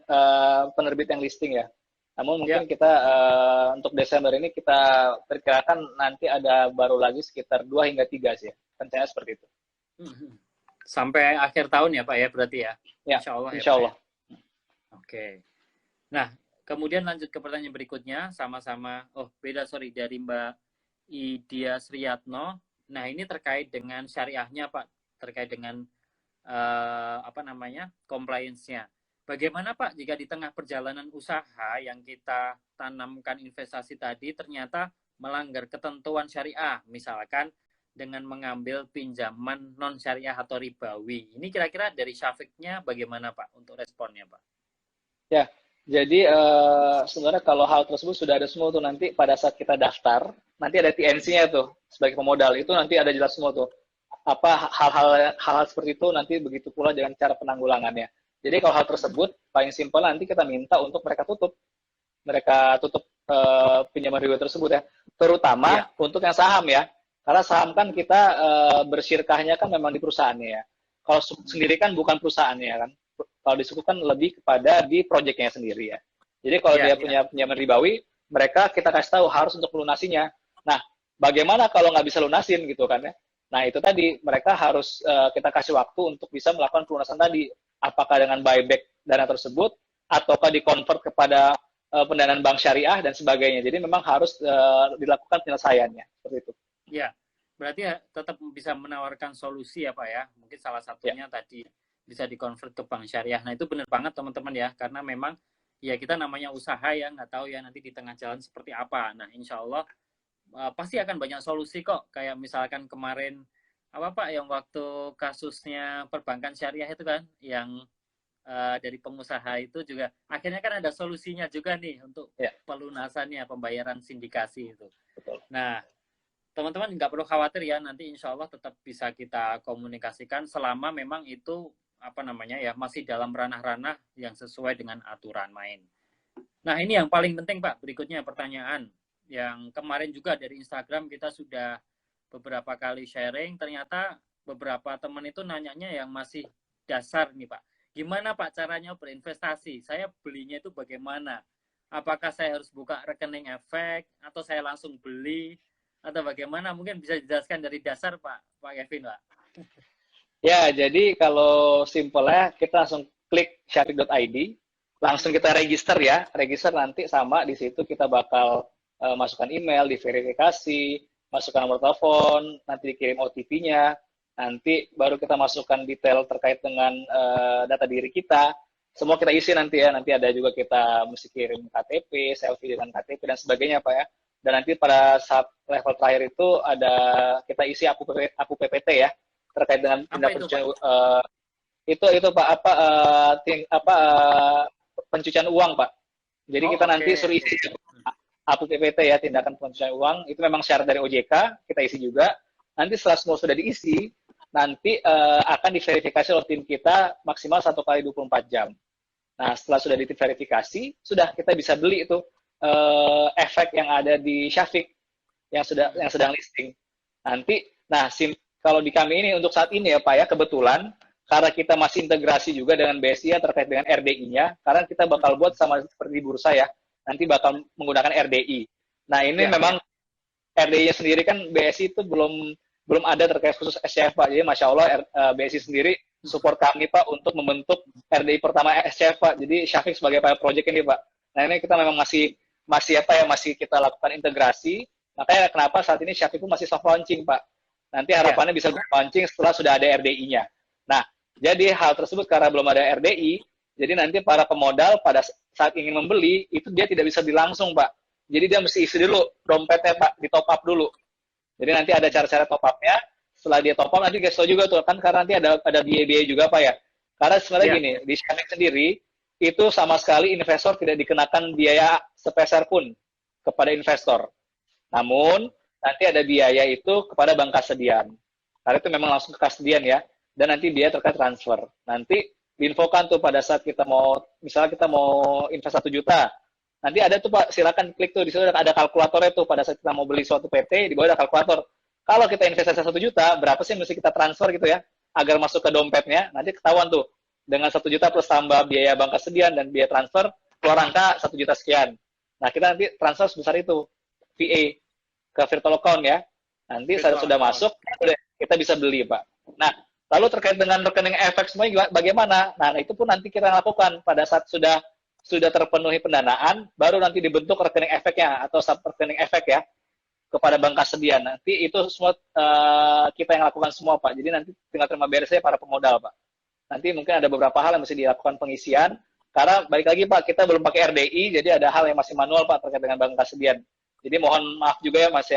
penerbit yang listing ya. Namun Ya, mungkin kita untuk Desember ini kita perkirakan nanti ada baru lagi sekitar 2 hingga 3 sih. Rencananya seperti itu. sampai akhir tahun ya Pak ya berarti ya? Ya, Insya Allah ya insya Pak ya? Allah. Oke. Nah, kemudian lanjut ke pertanyaan berikutnya, sama-sama, beda sorry, dari Mbak Idia Sriyatno. Nah, ini terkait dengan syariahnya Pak, terkait dengan apa namanya, compliance-nya. Bagaimana Pak jika di tengah perjalanan usaha yang kita tanamkan investasi tadi ternyata melanggar ketentuan syariah, misalkan dengan mengambil pinjaman non syariah atau ribawi. Ini kira-kira dari Syafiqnya bagaimana Pak untuk responnya Pak? Ya, jadi sebenarnya kalau hal tersebut sudah ada semua tuh nanti pada saat kita daftar, nanti ada TNC-nya tuh sebagai pemodal. Itu nanti ada jelas semua tuh. Apa hal-hal seperti itu nanti begitu pula dengan cara penanggulangannya. Jadi kalau hal tersebut paling simpel nanti kita minta untuk mereka tutup pinjaman riba tersebut ya. Terutama untuk yang saham ya. Karena saham kan kita bersyirkahnya kan memang di perusahaannya ya. Kalau sendiri kan bukan perusahaannya kan. Kalau disuku kan lebih kepada di proyeknya sendiri ya. Jadi kalau dia punya pinjaman ribawi, mereka kita kasih tahu harus untuk melunasinya. Nah, bagaimana kalau nggak bisa lunasin gitu kan ya? Nah, itu tadi mereka harus kita kasih waktu untuk bisa melakukan pelunasan tadi. Apakah dengan buyback dana tersebut, ataukah di-convert kepada pendanaan bank syariah dan sebagainya. Jadi memang harus dilakukan penyelesaiannya. Seperti itu. Ya, berarti ya tetap bisa menawarkan solusi ya Pak ya. Mungkin salah satunya tadi bisa dikonvert ke bank syariah. Nah itu benar banget teman-teman ya, karena memang ya kita namanya usaha ya, nggak tahu ya nanti di tengah jalan seperti apa. Nah insya Allah pasti akan banyak solusi kok. Kayak misalkan kemarin apa Pak yang waktu kasusnya perbankan syariah itu kan, yang dari pengusaha itu juga akhirnya kan ada solusinya juga nih untuk pelunasannya, pembayaran sindikasi itu. Betul. Nah teman-teman nggak perlu khawatir ya, nanti insya Allah tetap bisa kita komunikasikan selama memang itu apa namanya ya masih dalam ranah-ranah yang sesuai dengan aturan main. Nah ini yang paling penting Pak, berikutnya pertanyaan yang kemarin juga dari Instagram kita sudah beberapa kali sharing, ternyata beberapa teman itu nanyanya yang masih dasar nih Pak. Gimana Pak caranya berinvestasi? Saya belinya itu bagaimana? Apakah saya harus buka rekening efek atau saya langsung beli? Atau bagaimana? Mungkin bisa dijelaskan dari dasar Pak Kevin, Pak. Ya, jadi kalau simpelnya kita langsung klik syarik.id, langsung kita register ya. Register nanti sama di situ kita bakal masukkan email, diverifikasi, masukkan nomor telepon, nanti dikirim OTP-nya, nanti baru kita masukkan detail terkait dengan data diri kita. Semua kita isi nanti ya. Nanti ada juga kita mesti kirim KTP, selfie dengan KTP dan sebagainya Pak ya. Dan nanti pada saat level terakhir itu ada kita isi APU PPT ya, terkait dengan tindak pencucian itu Pak pencucian uang Pak. Jadi kita nanti suruh isi APU PPT ya, tindakan pencucian uang, itu memang syarat dari OJK, kita isi juga. Nanti setelah semua sudah diisi, nanti akan diverifikasi oleh tim kita maksimal 1 kali 24 jam. Nah, setelah sudah diverifikasi, sudah kita bisa beli itu efek yang ada di Syafiq yang sedang listing. Nanti, nah kalau di kami ini untuk saat ini ya Pak ya, kebetulan karena kita masih integrasi juga dengan BSI terkait dengan RDI-nya, karena kita bakal buat sama seperti bursa ya, nanti bakal menggunakan RDI. Nah ini memang RDI-nya sendiri kan BSI itu belum ada terkait khusus SCF Pak. Jadi Masya Allah BSI sendiri support kami Pak untuk membentuk RDI pertama SCF Pak. Jadi Syafiq sebagai pilot project ini Pak. Nah ini kita memang masih kita lakukan integrasi. Makanya kenapa saat ini Syafiq itu masih soft launching Pak. Nanti harapannya bisa launching setelah sudah ada RDI-nya. Nah, jadi hal tersebut karena belum ada RDI, jadi nanti para pemodal pada saat ingin membeli, itu dia tidak bisa beli langsung Pak. Jadi dia mesti isi dulu dompetnya Pak, di top up dulu. Jadi nanti ada cara-cara top up-nya, setelah dia top up nanti kasih tahu juga tuh, kan karena nanti ada biaya-biaya juga Pak ya. Karena sebenarnya gini, di Syafiq sendiri, itu sama sekali investor tidak dikenakan biaya sepeser pun kepada investor. Namun, nanti ada biaya itu kepada bank kasedian. Karena itu memang langsung ke kasedian ya. Dan nanti biaya terkait transfer. Nanti diinfokan tuh pada saat kita mau, misalnya kita mau invest 1 juta, Nanti ada tuh Pak, silakan klik tuh, di situ ada kalkulatornya tuh, pada saat kita mau beli suatu PT, di bawah ada kalkulator. Kalau kita investasi 1 juta, berapa sih mesti kita transfer gitu ya, agar masuk ke dompetnya, nanti ketahuan tuh, dengan 1 juta plus tambah biaya bank kesediaan dan biaya transfer, keluar angka 1 juta sekian. Nah, kita nanti transfer sebesar itu, VA, ke virtual account ya. Nanti saat sudah masuk, kita bisa beli Pak. Nah, lalu terkait dengan rekening efek semuanya bagaimana? Nah, itu pun nanti kita lakukan pada saat sudah terpenuhi pendanaan, baru nanti dibentuk rekening efeknya atau sub rekening efek ya kepada bank kasediaan. Nanti itu semua kita yang lakukan semua Pak. Jadi nanti tinggal terima beresnya para pemodal Pak. Nanti mungkin ada beberapa hal yang mesti dilakukan pengisian. Karena balik lagi Pak, kita belum pakai RDI, jadi ada hal yang masih manual Pak terkait dengan bank kasediaan. Jadi mohon maaf juga ya, masih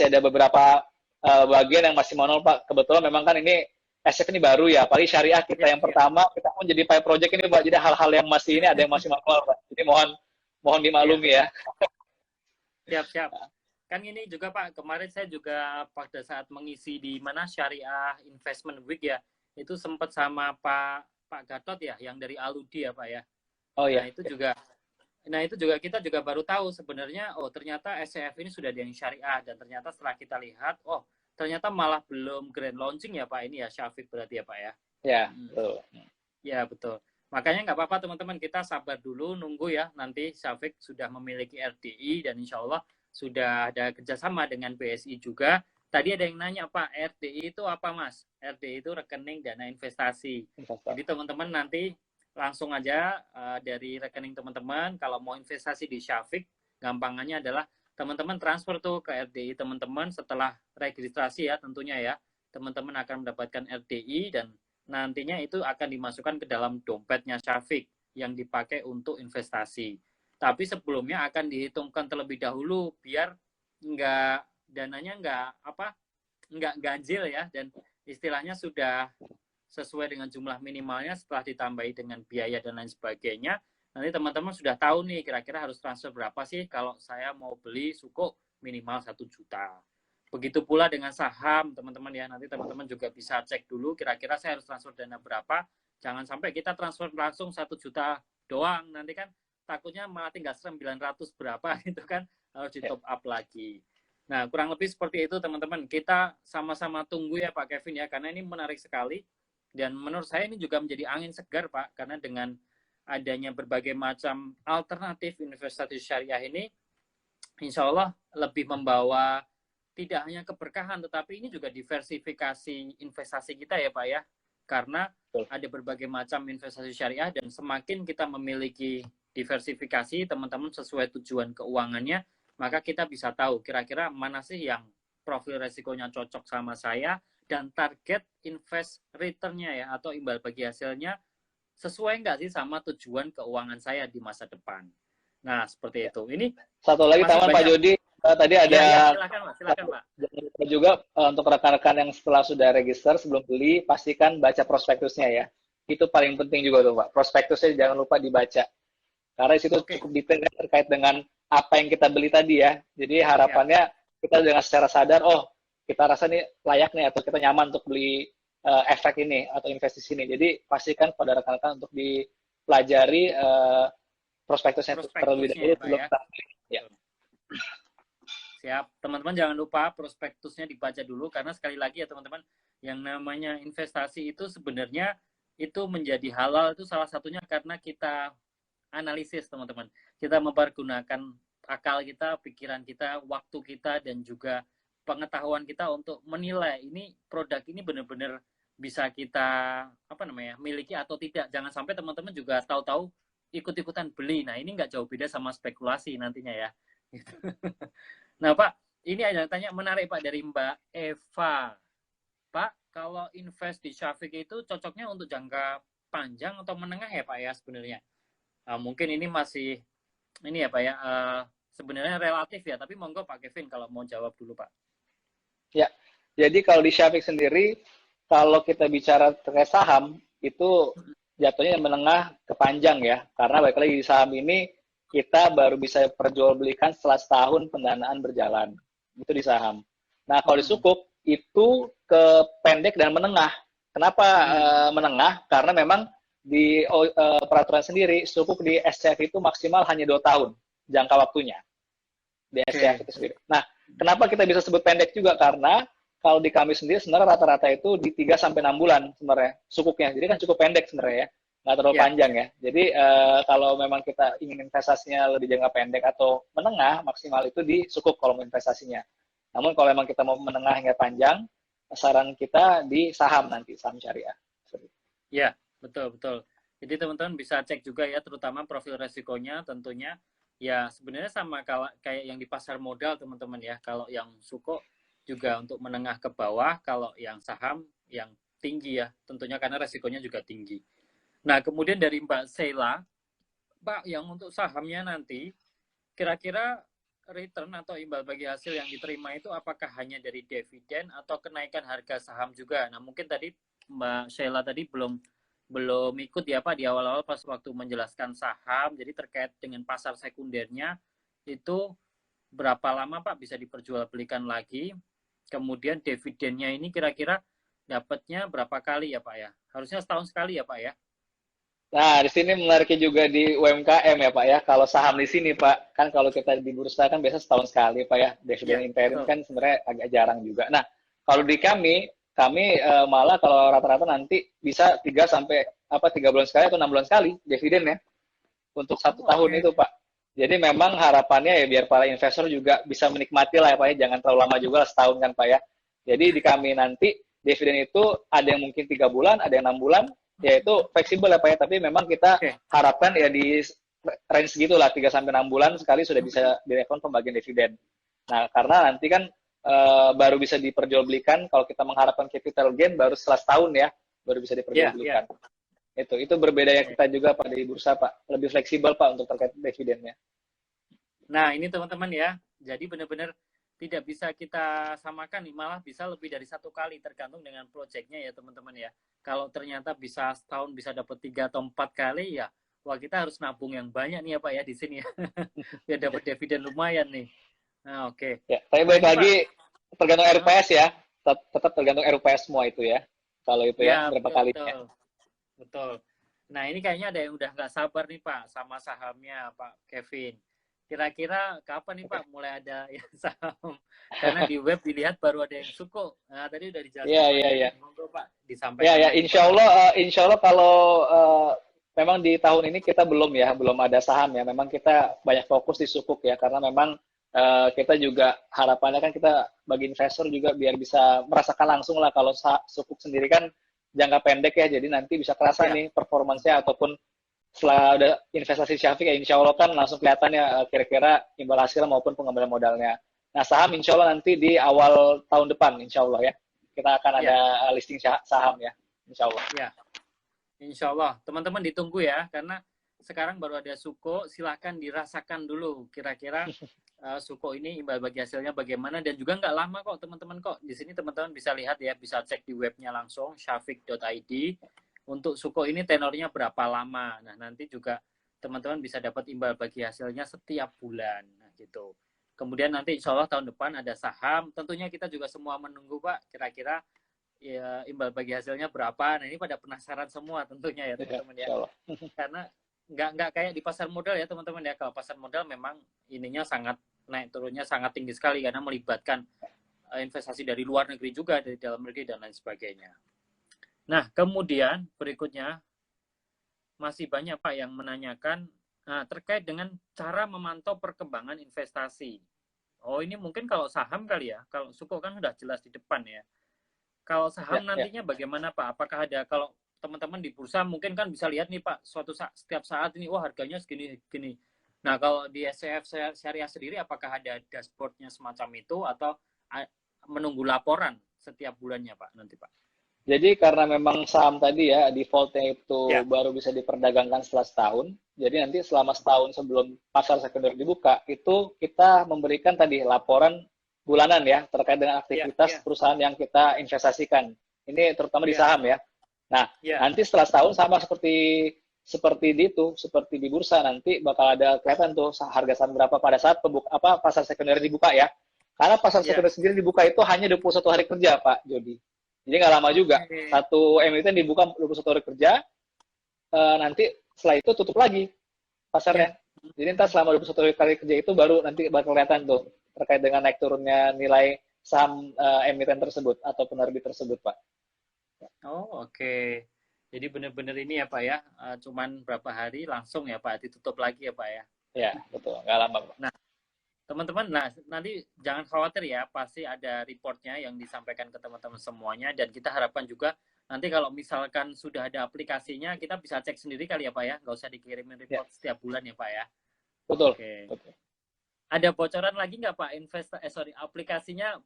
ada beberapa bagian yang masih manual Pak. Kebetulan memang kan ini SF ini baru ya, apalagi syariah kita yang pertama, kita pun jadi pilot project ini Pak. Jadi hal-hal yang masih ini ada yang masih manual Pak. Jadi mohon dimaklumi ya. Siap. Kan ini juga Pak, kemarin saya juga pada saat mengisi di mana Syariah Investment Week ya, itu sempat sama Pak Gatot ya, yang dari Aludi ya Pak ya. Oh iya. Nah itu juga kita juga baru tahu sebenarnya, oh ternyata SCF ini sudah ada yang syariah, dan ternyata setelah kita lihat, oh ternyata malah belum grand launching ya Pak, ini ya Syafiq berarti ya Pak ya. Ya, betul. Ya betul. Makanya nggak apa-apa teman-teman, kita sabar dulu, nunggu ya, nanti Syafiq sudah memiliki RDI dan insya Allah sudah ada kerjasama dengan BSI juga. Tadi ada yang nanya Pak, RDI itu apa Mas? RDI itu rekening dana investasi. Jadi teman-teman nanti langsung aja dari rekening teman-teman, kalau mau investasi di Syafiq, gampangannya adalah teman-teman transfer tuh ke RDI teman-teman setelah registrasi ya tentunya ya. Teman-teman akan mendapatkan RDI dan nantinya itu akan dimasukkan ke dalam dompetnya Syafiq yang dipakai untuk investasi. Tapi sebelumnya akan dihitungkan terlebih dahulu biar dananya nggak ganjil ya, dan istilahnya sudah sesuai dengan jumlah minimalnya setelah ditambahi dengan biaya dan lain sebagainya. Nanti teman-teman sudah tahu nih kira-kira harus transfer berapa sih kalau saya mau beli suku minimal 1 juta. Begitu pula dengan saham teman-teman ya. Nanti teman-teman juga bisa cek dulu kira-kira saya harus transfer dana berapa. Jangan sampai kita transfer langsung 1 juta doang. Nanti kan takutnya malah tinggal 900 berapa gitu kan, harus di top up lagi. Nah kurang lebih seperti itu teman-teman. Kita sama-sama tunggu ya Pak Kevin ya, karena ini menarik sekali. Dan menurut saya ini juga menjadi angin segar Pak, karena dengan adanya berbagai macam alternatif investasi syariah ini, insya Allah lebih membawa tidak hanya keberkahan, tetapi ini juga diversifikasi investasi kita ya Pak ya. Karena ada berbagai macam investasi syariah, dan semakin kita memiliki diversifikasi teman-teman sesuai tujuan keuangannya, maka kita bisa tahu kira-kira mana sih yang profil resikonya cocok sama saya, dan target invest return-nya ya, atau imbal bagi hasilnya sesuai nggak sih sama tujuan keuangan saya di masa depan. Nah, seperti itu. Ini satu lagi tambahan Pak Jody, tadi ada silakan Pak. Juga untuk rekan-rekan yang setelah sudah register sebelum beli, pastikan baca prospektusnya ya. Itu paling penting juga tuh Pak. Prospektusnya jangan lupa dibaca. Karena di situ cukup detail terkait dengan apa yang kita beli tadi ya. Jadi harapannya kita dengan secara sadar, oh kita rasa nih layak nih, atau kita nyaman untuk beli efek ini atau investasi ini. Jadi pastikan pada rekan-rekan untuk dipelajari prospektusnya terlebih dahulu sebelum kita beli. Ya. Siap. Teman-teman jangan lupa prospektusnya dibaca dulu, karena sekali lagi ya teman-teman, yang namanya investasi itu sebenarnya itu menjadi halal itu salah satunya karena kita analisis teman-teman. Kita mempergunakan akal kita, pikiran kita, waktu kita, dan juga pengetahuan kita untuk menilai ini produk ini benar-benar bisa kita miliki atau tidak. Jangan sampai teman-teman juga tahu-tahu ikut-ikutan beli. Nah ini nggak jauh beda sama spekulasi nantinya ya. Nah Pak, ini ada yang tanya menarik Pak dari Mbak Eva. Pak, kalau invest di Syafiq itu cocoknya untuk jangka panjang atau menengah ya Pak ya sebenarnya? Mungkin ini masih ini ya Pak ya, sebenarnya relatif ya, tapi monggo Pak Kevin kalau mau jawab dulu Pak. Ya, jadi kalau di Syafiq sendiri, kalau kita bicara terkait saham, itu jatuhnya menengah ke panjang ya. Karena balik lagi di saham ini, kita baru bisa perjualbelikan setelah setahun pendanaan berjalan. Itu di saham. Nah, kalau di sukuk, itu ke pendek dan menengah. Kenapa menengah? Karena memang peraturan sendiri sukuk di SCF itu maksimal hanya 2 tahun jangka waktunya di SCF itu sendiri. Nah, kenapa kita bisa sebut pendek juga? Karena kalau di kami sendiri sebenarnya rata-rata itu di 3 sampai 6 bulan sebenarnya sukuknya. Jadi kan cukup pendek sebenarnya ya, nggak terlalu panjang ya. Jadi kalau memang kita ingin investasinya lebih jangka pendek atau menengah, maksimal itu di sukuk kalau mau investasinya. Namun kalau memang kita mau menengah hingga panjang, saran kita di saham nanti, saham syariah. Ya, betul, betul. Jadi teman-teman bisa cek juga ya, terutama profil resikonya tentunya. Ya, sebenarnya sama kayak yang di pasar modal teman-teman ya. Kalau yang suko juga untuk menengah ke bawah, kalau yang saham yang tinggi ya, tentunya karena resikonya juga tinggi. Nah, kemudian dari Mbak Sheila, Pak, yang untuk sahamnya nanti, kira-kira return atau imbal bagi hasil yang diterima itu apakah hanya dari dividen atau kenaikan harga saham juga? Nah, mungkin tadi Mbak Sheila tadi belum ikut ya Pak di awal-awal pas waktu menjelaskan saham. Jadi terkait dengan pasar sekundernya itu berapa lama Pak bisa diperjualbelikan lagi? Kemudian dividennya ini kira-kira dapatnya berapa kali ya Pak ya? Harusnya setahun sekali ya Pak ya? Nah, di sini menariknya juga di UMKM ya Pak ya. Kalau saham di sini Pak, kan kalau kita di bursa kan biasa setahun sekali Pak ya. Dividen Iya, interim betul. kan sebenarnya agak jarang juga. Nah, kalau di kami malah kalau rata-rata nanti bisa 3 bulan sekali atau 6 bulan sekali dividen ya untuk satu Oh, tahun oke. itu Pak. Jadi memang harapannya ya biar para investor juga bisa menikmati lah ya Pak ya. Jangan terlalu lama juga lah, setahun kan Pak ya. Jadi di kami nanti dividen itu ada yang mungkin 3 bulan, ada yang 6 bulan, yaitu fleksibel ya Pak ya. Tapi memang kita Oke. harapkan ya di range gitulah 3 sampai 6 bulan sekali sudah bisa direkon pembagian dividen. Nah, karena nanti kan baru bisa diperjualbelikan kalau kita mengharapkan capital gain baru setelah setahun ya, baru bisa Iya, iya. diperjualbelikan. Itu berbeda ya kita juga Pak di bursa Pak, lebih fleksibel Pak untuk terkait dividennya. Nah, ini teman-teman ya. Jadi benar-benar tidak bisa kita samakan nih, malah bisa lebih dari satu kali tergantung dengan proyeknya ya teman-teman ya. Kalau ternyata bisa setahun bisa dapat 3 atau 4 kali ya, wah kita harus nabung yang banyak nih ya Pak ya di sini ya, biar dapat dividen lumayan nih. Nah, oke. Ya, tapi Nah balik ini Pak, lagi tergantung Hah? RPS ya, tetap tergantung RPS semua itu ya. Kalau itu ya Ya berapa betul kalinya. betul betul. Nah ini kayaknya ada yang udah nggak sabar nih Pak sama sahamnya Pak Kevin. Kira-kira kapan nih Pak mulai ada yang saham? Karena di web dilihat baru ada yang suko. Nah, tadi udah dijelaskan Iya, Pak iya, iya. Kevin. Monggo Pak, Ya, disampaikan ya, lagi Pak. insya Allah kalau memang di tahun ini kita belum ada saham ya. Memang kita banyak fokus di sukuk ya, karena memang kita juga harapannya kan kita bagi investor juga biar bisa merasakan langsung lah kalau sukuk sendiri kan jangka pendek ya, jadi nanti bisa kerasa Ya, nih performansnya ataupun setelah ada investasi Syafiq ya insya Allah kan langsung kelihatan ya kira-kira imbal hasil maupun pengembalian modalnya. Nah saham insya Allah nanti di awal tahun depan insya Allah ya kita akan ada ya, listing saham ya insya Allah. ya. Insya Allah. Teman-teman ditunggu ya, karena sekarang baru ada suko. Silahkan dirasakan dulu kira-kira suko ini imbal bagi hasilnya bagaimana, dan juga nggak lama kok teman-teman kok. Di sini teman-teman bisa lihat ya, bisa cek di webnya langsung syafiq.id. Untuk suko ini tenornya berapa lama. Nah, nanti juga teman-teman bisa dapat imbal bagi hasilnya setiap bulan. Nah, gitu. Kemudian nanti insya Allah tahun depan ada saham. Tentunya kita juga semua menunggu Pak, kira-kira ya imbal bagi hasilnya berapa. Nah, ini pada penasaran semua tentunya ya Ya, teman-teman ya. insya Allah. Karena nggak kayak di pasar modal ya teman-teman ya. Kalau pasar modal memang ininya sangat naik turunnya sangat tinggi sekali karena melibatkan investasi dari luar negeri juga, dari dalam negeri dan lain sebagainya. Nah, kemudian berikutnya masih banyak Pak yang menanyakan terkait dengan cara memantau perkembangan investasi. Oh, ini mungkin kalau saham kali ya. Kalau suku kan sudah jelas di depan ya. Kalau Ya, saham ya. nantinya bagaimana Pak? Apakah ada, kalau teman-teman di bursa mungkin kan bisa lihat nih Pak, setiap saat ini, wah harganya segini gini. Nah kalau di SCF Syariah sendiri, apakah ada dashboardnya semacam itu atau menunggu laporan setiap bulannya Pak nanti Pak? Jadi karena memang saham tadi ya defaultnya itu Ya, baru bisa diperdagangkan setelah setahun. Jadi nanti selama setahun sebelum pasar sekunder dibuka itu kita memberikan tadi laporan bulanan ya terkait dengan ya, aktivitas ya, perusahaan yang kita investasikan. Ini terutama di ya, saham ya. Nah, ya, nanti setelah setahun sama seperti di bursa nanti bakal ada kelihatan tuh harga saham berapa pada saat pasar sekunder dibuka ya. Karena pasar ya. sekunder sendiri dibuka itu hanya 21 hari kerja, Pak Jody. Jadi nggak lama juga. Oke. Satu emiten dibuka 21 hari kerja, nanti setelah itu tutup lagi pasarnya. Jadi ntar selama 21 kali kerja itu baru nanti bakal kelihatan tuh terkait dengan naik turunnya nilai saham emiten tersebut atau penerbit tersebut, Pak. Oh, oke. Jadi benar-benar ini ya Pak ya, cuman berapa hari langsung ya Pak, ditutup lagi ya Pak ya. Ya, betul. Nggak lama, Pak. Nah, teman-teman, nah nanti jangan khawatir ya, pasti ada reportnya yang disampaikan ke teman-teman semuanya, dan kita harapkan juga nanti kalau misalkan sudah ada aplikasinya, kita bisa cek sendiri kali ya Pak ya, nggak usah dikirimin report setiap bulan ya Pak ya. Betul. Oke. Betul. Ada bocoran lagi nggak Pak, aplikasinya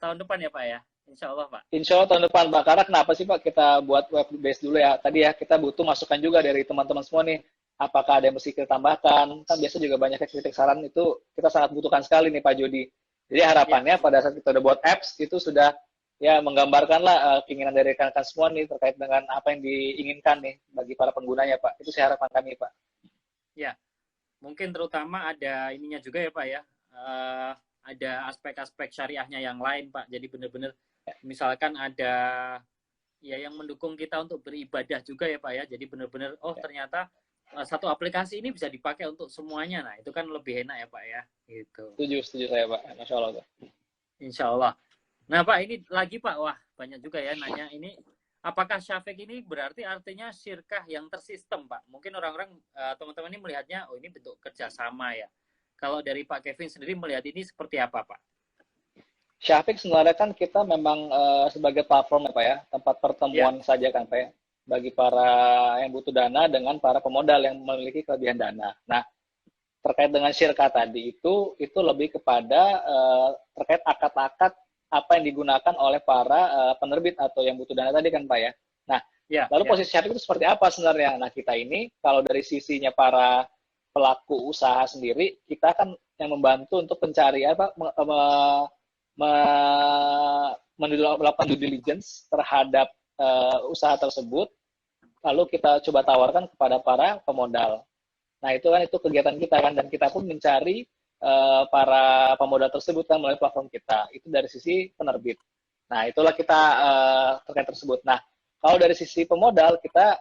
tahun depan ya Pak ya? Insya Allah Pak. Insya Allah tahun depan, Pak. Karena kenapa sih, Pak, kita buat web base dulu ya. Tadi ya, kita butuh masukan juga dari teman-teman semua nih. Apakah ada yang mesti kita tambahkan? Kan biasa juga banyak kritik saran itu kita sangat butuhkan sekali nih, Pak Jody. Jadi harapannya pada saat kita udah buat apps, itu sudah ya menggambarkanlah keinginan dari rekan-rekan semua nih terkait dengan apa yang diinginkan nih bagi para penggunanya, Pak. Itu sih harapan kami, Pak. Ya, mungkin terutama ada ininya juga ya Pak ya. Ada aspek-aspek syariahnya yang lain Pak. Jadi benar-benar misalkan ada ya yang mendukung kita untuk beribadah juga ya Pak ya. Jadi benar-benar ternyata satu aplikasi ini bisa dipakai untuk semuanya. Nah, itu kan lebih enak ya Pak ya. Gitu. Setuju saya, Pak. Masya Allah, Pak. Insya Allah. Nah Pak, ini lagi Pak. Wah, banyak juga ya nanya ini. Apakah Syafiq ini berarti artinya syirkah yang tersistem Pak? Mungkin orang-orang, teman-teman ini melihatnya, oh ini bentuk kerjasama ya. Kalau dari Pak Kevin sendiri melihat ini seperti apa, Pak? Syafiq sebenarnya kan kita memang sebagai platform ya, Pak ya, tempat pertemuan saja kan, Pak ya, bagi para yang butuh dana dengan para pemodal yang memiliki kelebihan dana. Nah, terkait dengan syirka tadi itu lebih kepada terkait akad-akad apa yang digunakan oleh para penerbit atau yang butuh dana tadi kan, Pak ya. Nah, lalu posisi Syafiq itu seperti apa sebenarnya? Nah, kita ini kalau dari sisinya para pelaku usaha sendiri, kita kan yang membantu untuk pencarian apa melakukan due diligence terhadap usaha tersebut, lalu kita coba tawarkan kepada para pemodal. Nah itu kegiatan kita kan, dan kita pun mencari para pemodal tersebut kan melalui platform kita. Itu dari sisi penerbit. Nah itulah kita terkait tersebut. Nah kalau dari sisi pemodal kita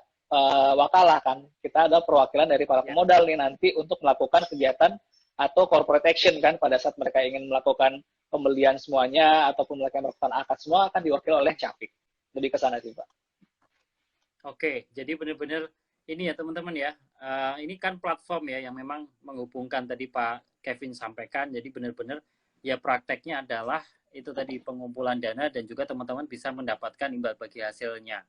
wakalah kan, kita ada perwakilan dari para pemodal nih nanti untuk melakukan kegiatan atau corporate action kan pada saat mereka ingin melakukan pembelian semuanya ataupun mereka melakukan akad semua akan diwakili oleh Syafiq. Lebih ke sana sih Pak. Oke, jadi benar-benar ini ya teman-teman ya, ini kan platform ya yang memang menghubungkan tadi Pak Kevin sampaikan, jadi benar-benar ya prakteknya adalah itu tadi pengumpulan dana dan juga teman-teman bisa mendapatkan imbal bagi hasilnya.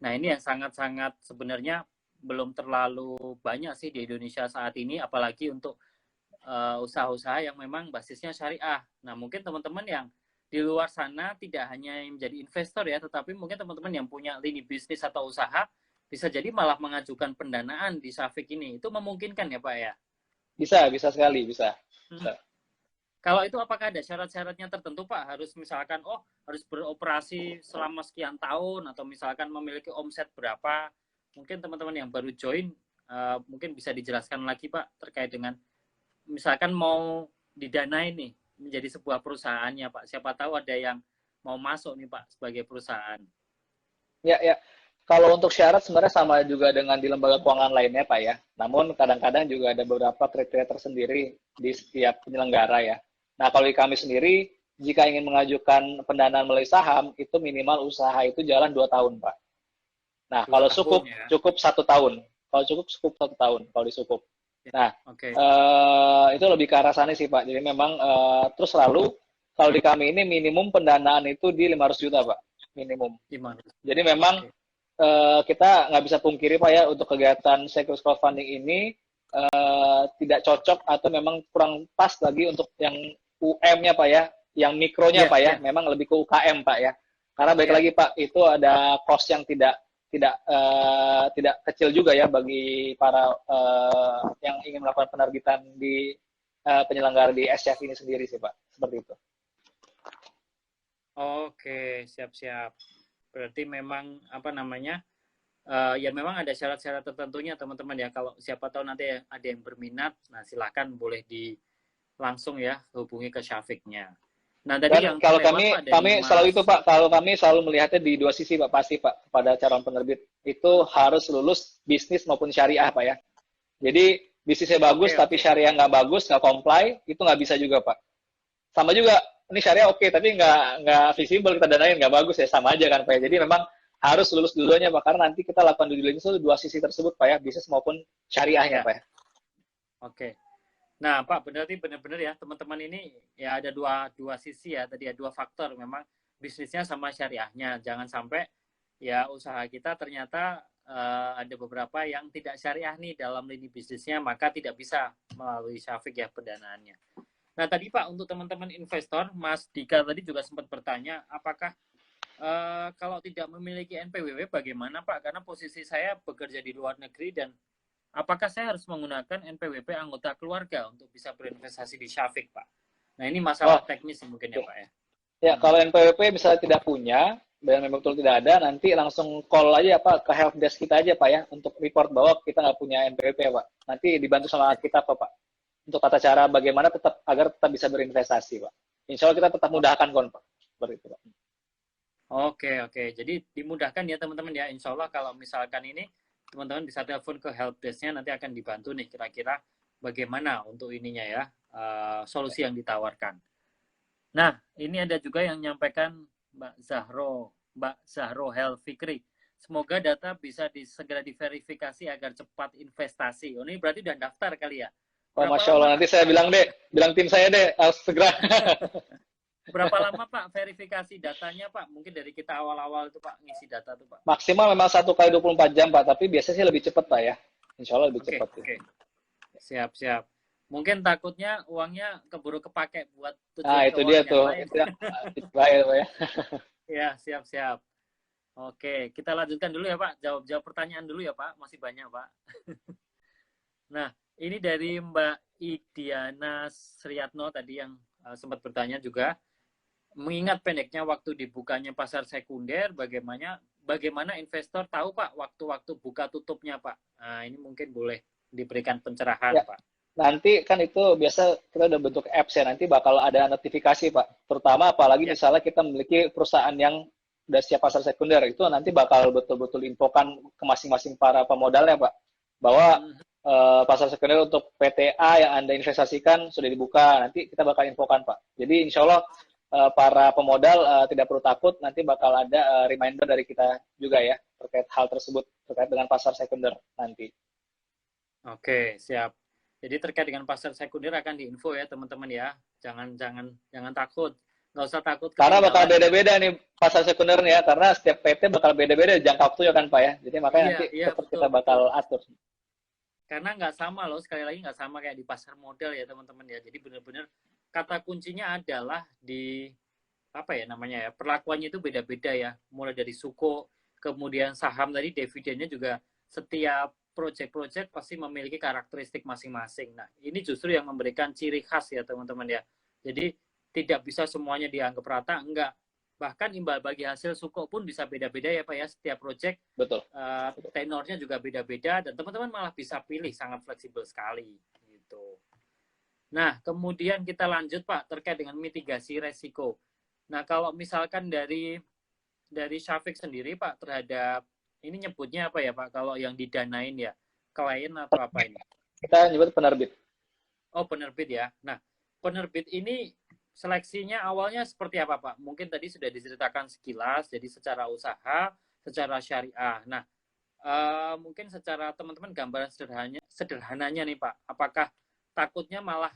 Nah ini yang sangat-sangat sebenarnya belum terlalu banyak sih di Indonesia saat ini, apalagi untuk usaha-usaha yang memang basisnya syariah. Nah mungkin teman-teman yang di luar sana tidak hanya yang menjadi investor ya, tetapi mungkin teman-teman yang punya lini bisnis atau usaha bisa jadi malah mengajukan pendanaan di Syafiq ini. Itu memungkinkan ya Pak ya? Bisa sekali, bisa. Kalau itu apakah ada syarat-syaratnya tertentu Pak? Harus misalkan, harus beroperasi selama sekian tahun, atau misalkan memiliki omset berapa? Mungkin teman-teman yang baru join, mungkin bisa dijelaskan lagi Pak, terkait dengan, misalkan mau didanai nih, menjadi sebuah perusahaannya Pak. Siapa tahu ada yang mau masuk nih Pak, sebagai perusahaan. Ya. Kalau untuk syarat sebenarnya sama juga dengan di lembaga keuangan lainnya Pak ya. Namun kadang-kadang juga ada beberapa kriteria tersendiri di setiap penyelenggara ya. Nah, kalau di kami sendiri, jika ingin mengajukan pendanaan melalui saham, itu minimal usaha itu jalan 2 tahun, Pak. Nah, kalau cukup 1 tahun. Kalau cukup 1 tahun, kalau disukup. Nah, itu lebih ke arah sana sih, Pak. Jadi memang, terus lalu, kalau di kami ini minimum pendanaan itu di 500 juta, Pak. Minimum. Jadi memang, kita nggak bisa pungkiri, Pak ya, untuk kegiatan securities crowdfunding ini, tidak cocok atau memang kurang pas lagi untuk yang UM-nya Pak ya, yang mikronya Pak ya, memang lebih ke UKM Pak ya. Karena baik lagi Pak, itu ada cost yang tidak kecil juga ya bagi para yang ingin melakukan penerbitan di penyelenggara di SCF ini sendiri sih Pak, seperti itu. Oke, siap-siap. Berarti memang ya memang ada syarat-syarat tertentunya teman-teman ya. Kalau siapa tahu nanti ada yang berminat, nah silahkan boleh langsung ya hubungi ke Syafiqnya. Nah tadi dan kalau kami selalu itu Pak, kalau kami selalu melihatnya di dua sisi Pak, pasti Pak, kepada calon penerbit. itu harus lulus bisnis maupun syariah Pak ya. Jadi bisnisnya bagus tapi syariah nggak bagus, nggak comply, itu nggak bisa juga Pak. Sama juga, ini syariah oke, tapi nggak visible kita danain, nggak bagus ya, sama aja kan Pak ya. Jadi memang harus lulus dulunya Pak, karena nanti kita lakukan due diligence itu dua sisi tersebut Pak ya, bisnis maupun syariahnya Ya. Pak ya. Oke. Nah, Pak, berarti benar-benar ya teman-teman ini ya ada dua sisi ya, tadi ya dua faktor memang bisnisnya sama syariahnya. Jangan sampai ya usaha kita ternyata ada beberapa yang tidak syariah nih dalam lini bisnisnya, maka tidak bisa melalui Syafiq ya pendanaannya. Nah, tadi Pak, untuk teman-teman investor, Mas Dika tadi juga sempat bertanya, apakah kalau tidak memiliki NPWP bagaimana Pak? Karena posisi saya bekerja di luar negeri dan apakah saya harus menggunakan NPWP anggota keluarga untuk bisa berinvestasi di Syafiq, Pak? Nah, ini masalah teknis mungkin ya, Pak ya. Ya, kalau NPWP misalnya tidak punya, dan memang betul tidak ada, nanti langsung call aja Pak ke helpdesk kita aja Pak ya, untuk report bahwa kita nggak punya NPWP Pak. Nanti dibantu sama kita Pak. Untuk tata cara bagaimana agar tetap bisa berinvestasi Pak. Insya Allah kita tetap mudahkan kon Pak. Seperti itu Pak. Oke. Jadi dimudahkan ya teman-teman ya. Insya Allah kalau misalkan ini teman-teman bisa telepon ke helpdesk-nya, nanti akan dibantu nih kira-kira bagaimana untuk ininya ya, solusi yang ditawarkan. Nah, ini ada juga yang menyampaikan Mbak Zahro Health Fikri. Semoga data bisa segera diverifikasi agar cepat investasi. Oh, ini berarti udah daftar kali ya? Oh, Masya Allah, nanti saya bilang tim saya harus segera. Berapa lama Pak verifikasi datanya Pak? Mungkin dari kita awal-awal itu Pak ngisi data tuh Pak. Maksimal memang 1 kali 24 jam Pak, tapi biasanya sih lebih cepat Pak ya. Insya Allah lebih cepat. Oke. Siap. Mungkin takutnya uangnya keburu kepake buat tujuan itu dia tuh. Baik Pak ya. Ya, siap. Oke, kita lanjutkan dulu ya Pak. Jawab pertanyaan dulu ya Pak. Masih banyak Pak. Nah, ini dari Mbak Idiana Sriatno tadi yang sempat bertanya juga. Mengingat pendeknya waktu dibukanya pasar sekunder, bagaimana investor tahu Pak waktu-waktu buka tutupnya Pak? Nah, ini mungkin boleh diberikan pencerahan ya, Pak. Nanti kan itu biasa kita udah bentuk apps ya, nanti bakal ada notifikasi Pak. Terutama apalagi misalnya kita memiliki perusahaan yang udah siap pasar sekunder, itu nanti bakal betul-betul infokan ke masing-masing para pemodalnya Pak. Bahwa pasar sekunder untuk PTA yang Anda investasikan sudah dibuka, nanti kita bakal infokan Pak. Jadi insya Allah para pemodal tidak perlu takut, nanti bakal ada reminder dari kita juga ya terkait hal tersebut, terkait dengan pasar sekunder nanti. Oke, siap. Jadi terkait dengan pasar sekunder akan diinfo ya teman-teman ya. Jangan takut. Nggak usah takut. Karena bakal beda-beda nih pasar sekundernya ya, karena setiap PT bakal beda-beda jangka waktunya kan Pak ya. Jadi makanya nanti tetap kita bakal atur. Karena nggak sama loh, sekali lagi nggak sama kayak di pasar modal ya teman-teman ya. Jadi benar-benar kata kuncinya adalah di apa ya namanya ya, perlakuannya itu beda-beda ya. Mulai dari suku, kemudian saham tadi, dividennya juga setiap project-project pasti memiliki karakteristik masing-masing. Nah, ini justru yang memberikan ciri khas ya teman-teman ya. Jadi tidak bisa semuanya dianggap rata, enggak. Bahkan imbal bagi hasil suku pun bisa beda-beda ya Pak ya, setiap project. Betul. Tenornya juga beda-beda dan teman-teman malah bisa pilih, sangat fleksibel sekali gitu. Nah, kemudian kita lanjut Pak terkait dengan mitigasi resiko. Nah, kalau misalkan dari Syafiq sendiri Pak terhadap ini nyebutnya apa ya Pak kalau yang didanain ya? Klien atau apa ini? Kita nyebut penerbit. Oh, penerbit ya. Nah, penerbit ini seleksinya awalnya seperti apa Pak? Mungkin tadi sudah diceritakan sekilas, jadi secara usaha, secara syariah. Nah, mungkin secara teman-teman gambaran sederhananya nih Pak, apakah takutnya malah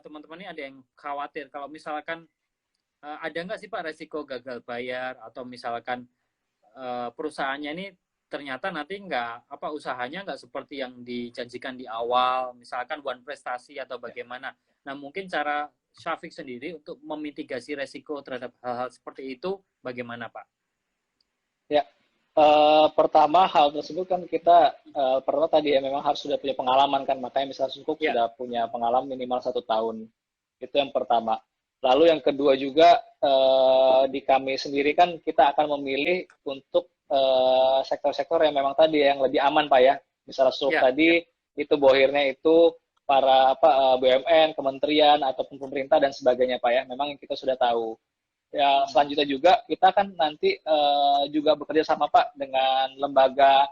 teman-teman ini ada yang khawatir kalau misalkan ada nggak sih Pak resiko gagal bayar atau misalkan perusahaannya ini ternyata nanti usahanya nggak seperti yang dijanjikan di awal, misalkan one prestasi atau bagaimana. Nah, mungkin cara Syafiq sendiri untuk memitigasi resiko terhadap hal-hal seperti itu bagaimana Pak? Ya, pertama hal tersebut kan kita pertama tadi ya memang harus sudah punya pengalaman kan, makanya misalnya Sukuk sudah punya pengalaman minimal 1 tahun. Itu yang pertama. Lalu yang kedua juga di kami sendiri kan kita akan memilih untuk sektor-sektor yang memang tadi yang lebih aman Pak ya. Misalnya Sukuk tadi itu bohirnya itu para BUMN, kementerian ataupun pemerintah dan sebagainya Pak ya. Memang kita sudah tahu. ya selanjutnya juga kita kan nanti juga bekerja sama Pak dengan lembaga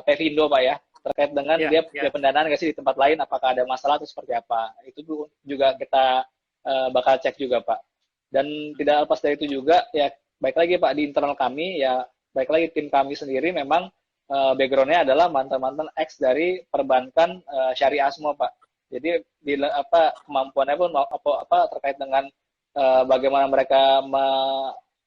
Pevindo Pak ya, terkait dengan Ya, dia ya. pendanaan nggak sih di tempat lain, apakah ada masalah atau seperti apa. Itu juga kita bakal cek juga Pak. Dan tidak lepas dari itu juga ya, baik lagi Pak, di internal kami ya, baik lagi tim kami sendiri memang background-nya adalah mantan-mantan ex dari perbankan syariah semua Pak. Jadi kemampuannya pun terkait dengan bagaimana mereka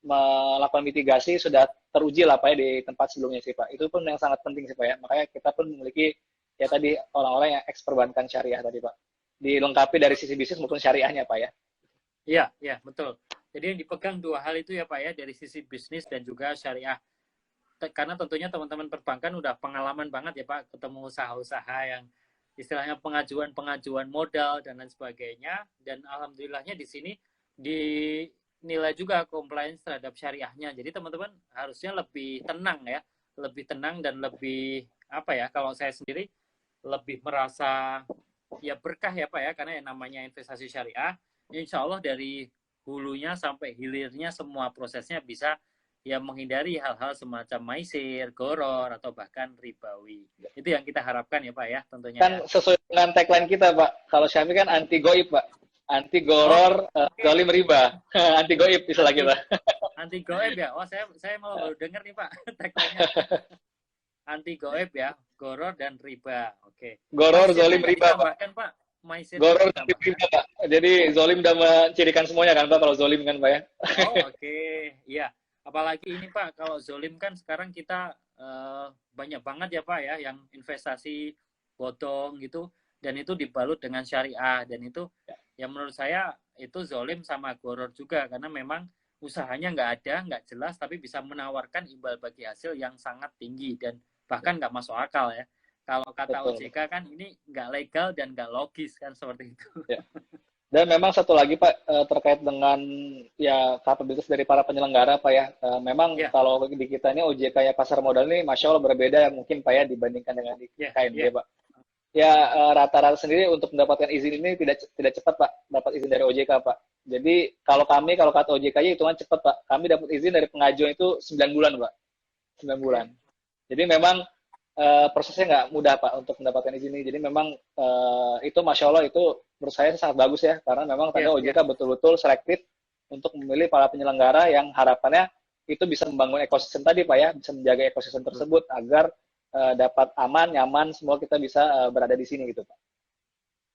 melakukan mitigasi sudah teruji lah Pak ya di tempat sebelumnya sih Pak. Itu pun yang sangat penting sih Pak ya. Makanya kita pun memiliki ya tadi orang-orang yang eks perbankan syariah tadi Pak. Dilengkapi dari sisi bisnis maupun syariahnya Pak ya. Iya, iya, betul. Jadi yang dipegang dua hal itu ya Pak ya, dari sisi bisnis dan juga syariah. Karena tentunya teman-teman perbankan udah pengalaman banget ya Pak, ketemu usaha-usaha yang istilahnya pengajuan modal dan lain sebagainya. Dan alhamdulillahnya di sini dinilai juga compliance terhadap syariahnya. Jadi teman-teman harusnya lebih tenang ya, lebih tenang dan lebih apa ya, kalau saya sendiri lebih merasa ya berkah ya Pak ya, karena yang namanya investasi syariah, insya Allah dari hulunya sampai hilirnya semua prosesnya bisa ya menghindari hal-hal semacam maisir, goror, atau bahkan ribawi. Itu yang kita harapkan ya Pak ya, tentunya Kan ya. sesuai dengan tagline kita Pak. Kalau Syami kan anti goib Pak. Anti Oh, goror, okay. zalim riba. Anti goib istilah anti kita. anti goib ya. Oh, saya malah baru dengar nih Pak tagline-nya. Anti goib ya, goror dan riba. Oke. Goror, Maisirnya zalim nggak riba Pak. ditambahkan Pak? Maisirnya nggak Goror, zalim ditambahkan? riba Pak. Jadi zolim udah mencirikan semuanya kan Pak kalau zolim kan Pak ya. Oh, oke. Iya. Apalagi ini Pak, kalau zolim kan sekarang kita banyak banget ya Pak ya yang investasi bodong gitu, dan itu dibalut dengan syariah, dan itu ya menurut saya itu zolim sama goror juga, karena memang usahanya nggak ada, nggak jelas, tapi bisa menawarkan imbal bagi hasil yang sangat tinggi dan bahkan nggak masuk akal ya. Kalau kata Betul. OJK kan ini nggak legal dan nggak logis kan, seperti itu. Ya. Dan memang satu lagi Pak, terkait dengan ya kapabilitas dari para penyelenggara Pak ya. Memang Ya, kalau di kita ini OJK ya pasar modal ini Masya Allah berbeda ya mungkin Pak ya dibandingkan dengan di ya, KNB ya. Pak. Ya rata-rata sendiri untuk mendapatkan izin ini tidak cepat Pak, dapat izin dari OJK Pak. Jadi kalau kata OJK-nya hitungan cepat Pak. Kami dapat izin dari pengajuan itu 9 bulan Pak. 9 bulan. Oke. Jadi memang prosesnya nggak mudah Pak untuk mendapatkan izin ini. Jadi memang itu Masya Allah itu menurut saya sangat bagus ya, karena memang tanda Ya, ya. OJK betul-betul selektif untuk memilih para penyelenggara yang harapannya itu bisa membangun ekosistem tadi Pak ya, bisa menjaga ekosistem tersebut agar dapat aman, nyaman, semua kita bisa berada di sini gitu Pak.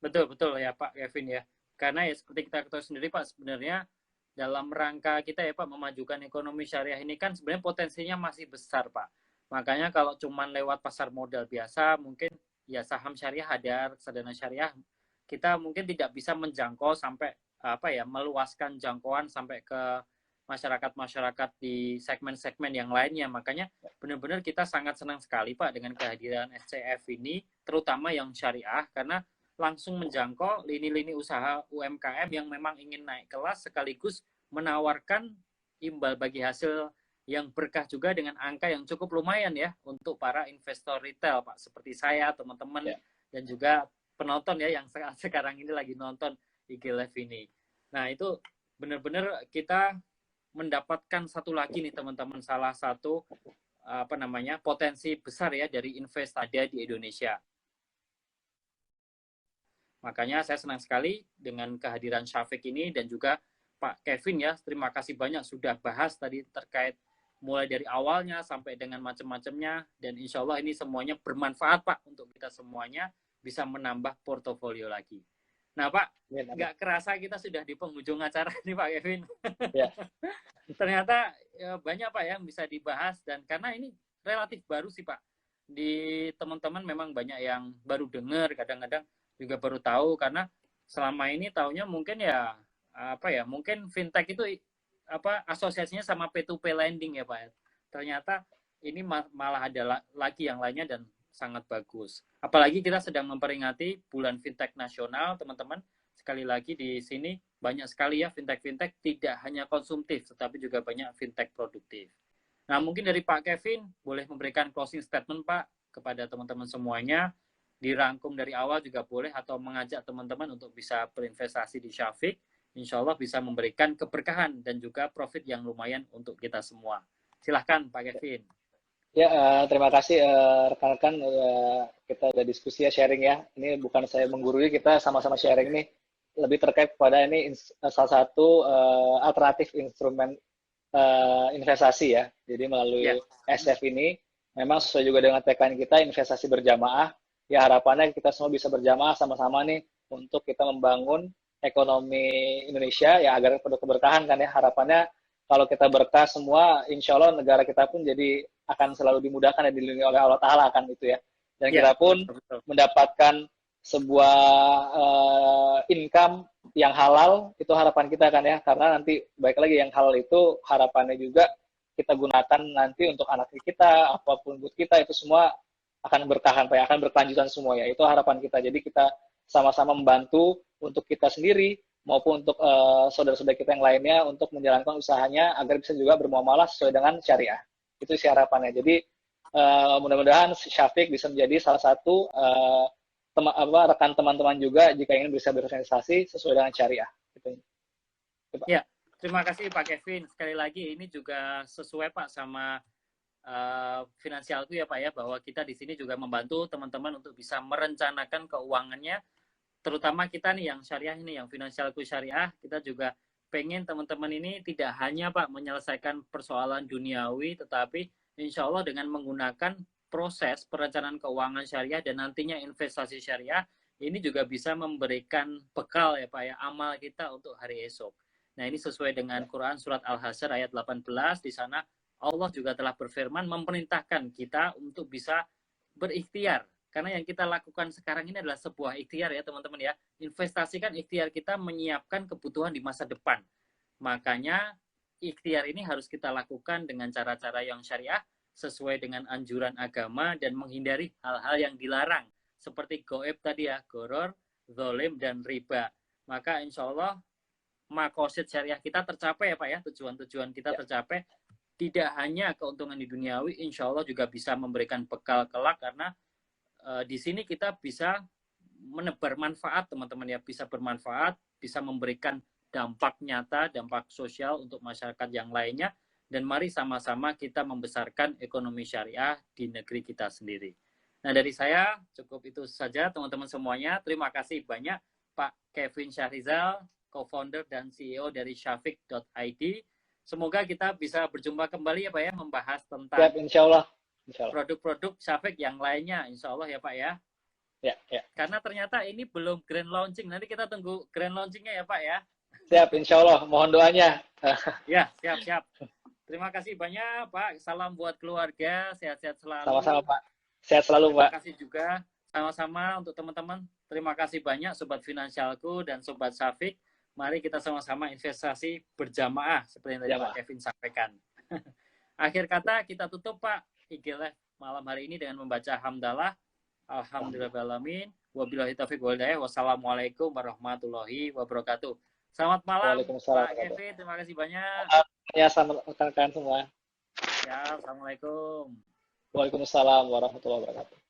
Betul, betul ya Pak Kevin ya. Karena ya seperti kita ketahui sendiri Pak, sebenarnya dalam rangka kita ya Pak memajukan ekonomi syariah ini kan sebenarnya potensinya masih besar Pak. Makanya kalau cuman lewat pasar modal biasa, mungkin ya saham syariah ada, reksadana syariah, kita mungkin tidak bisa menjangkau sampai apa ya, meluaskan jangkauan sampai ke masyarakat-masyarakat di segmen-segmen yang lainnya. Makanya benar-benar kita sangat senang sekali Pak dengan kehadiran SCF ini, terutama yang syariah, karena langsung menjangkau lini-lini usaha UMKM yang memang ingin naik kelas sekaligus menawarkan imbal bagi hasil yang berkah juga dengan angka yang cukup lumayan ya untuk para investor retail Pak, seperti saya, teman-teman, Ya. dan juga penonton ya yang sekarang ini lagi nonton IG Live ini. Nah itu benar-benar kita mendapatkan satu lagi nih teman-teman, salah satu apa namanya potensi besar ya dari investasi di Indonesia. Makanya saya senang sekali dengan kehadiran Syafiq ini dan juga Pak Kevin ya. Terima kasih banyak sudah bahas tadi terkait mulai dari awalnya sampai dengan macam-macamnya, dan insya Allah ini semuanya bermanfaat Pak untuk kita semuanya, bisa menambah portofolio lagi. Nah Pak, nggak kerasa kita sudah di penghujung acara nih Pak Kevin. Ya. Ternyata ya, banyak Pak yang bisa dibahas, dan karena ini relatif baru sih Pak. Di teman-teman memang banyak yang baru dengar, kadang-kadang juga baru tahu, karena selama ini taunya mungkin ya apa ya, mungkin fintech itu apa asosiasinya sama P2P lending ya Pak. Ternyata ini malah ada lagi yang lainnya dan sangat bagus. Apalagi kita sedang memperingati Bulan Fintech Nasional, teman-teman. Sekali lagi di sini banyak sekali ya fintech-fintech, tidak hanya konsumtif tetapi juga banyak fintech produktif. Nah, mungkin dari Pak Kevin boleh memberikan closing statement Pak kepada teman-teman semuanya, dirangkum dari awal juga boleh, atau mengajak teman-teman untuk bisa berinvestasi di Syafiq insya Allah bisa memberikan keberkahan dan juga profit yang lumayan untuk kita semua. Silahkan Pak Kevin. Ya, terima kasih rekan-rekan, kita udah diskusi ya, sharing ya. Ini bukan saya menggurui, kita sama-sama sharing nih. Lebih terkait pada ini salah satu alternatif instrumen investasi ya. Jadi melalui Ya, SF ini, memang sesuai juga dengan tagline kita, investasi berjamaah. Ya harapannya kita semua bisa berjamaah sama-sama nih untuk kita membangun ekonomi Indonesia ya agar penuh keberkahan kan ya. Harapannya kalau kita berkah semua, insya Allah negara kita pun jadi akan selalu dimudahkan dan dilindungi oleh Allah Ta'ala kan itu ya. Dan ya, kita pun betul, betul. mendapatkan sebuah income yang halal, itu harapan kita kan ya. Karena nanti baik lagi yang halal itu harapannya juga kita gunakan nanti untuk anak kita, apapun buat kita, itu semua akan bertahan, Pak, akan berkelanjutan semua ya. Itu harapan kita. Jadi kita sama-sama membantu untuk kita sendiri maupun untuk saudara-saudara kita yang lainnya untuk menjalankan usahanya agar bisa juga bermuamalah sesuai dengan syariah. Itu sih harapannya. Jadi mudah-mudahan Syafiq bisa menjadi salah satu rekan teman-teman juga jika ingin bisa berinvestasi sesuai dengan syariah. Gitu. Ya, terima kasih Pak Kevin. Sekali lagi ini juga sesuai Pak sama finansialku ya Pak ya, bahwa kita di sini juga membantu teman-teman untuk bisa merencanakan keuangannya, terutama kita nih yang syariah ini, yang finansialku syariah, kita juga pengen teman-teman ini tidak hanya Pak menyelesaikan persoalan duniawi, tetapi insya Allah dengan menggunakan proses perencanaan keuangan syariah dan nantinya investasi syariah, ini juga bisa memberikan bekal ya Pak ya, amal kita untuk hari esok. Nah ini sesuai dengan Quran surat Al-Hasyr ayat 18, di sana Allah juga telah berfirman memerintahkan kita untuk bisa berikhtiar. Karena yang kita lakukan sekarang ini adalah sebuah ikhtiar ya teman-teman ya. Investasi kan ikhtiar kita menyiapkan kebutuhan di masa depan. Makanya ikhtiar ini harus kita lakukan dengan cara-cara yang syariah sesuai dengan anjuran agama dan menghindari hal-hal yang dilarang. Seperti goib tadi ya, goror, zolim, dan riba. Maka insya Allah makosid syariah kita tercapai ya Pak ya, tujuan-tujuan kita tercapai. Tidak hanya keuntungan di duniawi, insya Allah juga bisa memberikan bekal kelak, karena di sini kita bisa menebar manfaat teman-teman ya, bisa bermanfaat, bisa memberikan dampak nyata, dampak sosial untuk masyarakat yang lainnya, dan mari sama-sama kita membesarkan ekonomi syariah di negeri kita sendiri. Nah dari saya cukup itu saja teman-teman semuanya. Terima kasih banyak Pak Kevin Syahrizal, co-founder dan CEO dari Syafiq.id. Semoga kita bisa berjumpa kembali ya Pak ya, membahas tentang Insya Allah. Produk-produk Syafiq yang lainnya, insya Allah ya Pak ya. Ya. Karena ternyata ini belum grand launching, nanti kita tunggu grand launchingnya ya Pak ya. Siap, insya Allah. Mohon doanya. Ya, siap. Terima kasih banyak Pak. Salam buat keluarga, sehat-sehat selalu. Sama-sama Pak. Sehat selalu Pak. Terima kasih juga sama-sama untuk teman-teman. Terima kasih banyak Sobat Finansialku dan Sobat Syafiq. Mari kita sama-sama investasi berjamaah seperti yang tadi Pak Kevin sampaikan. Akhir kata kita tutup Pak IG Live malam hari ini dengan membaca hamdalah. Alhamdulillahirrahmanirrahim. Wabillahi taufiq wal hidayah. Wassalamualaikum warahmatullahi wabarakatuh. Selamat malam Pak Kevin. Terima kasih banyak. Ya, selamat rekan-rekan semua. Ya, assalamualaikum. Waalaikumsalam warahmatullahi wabarakatuh.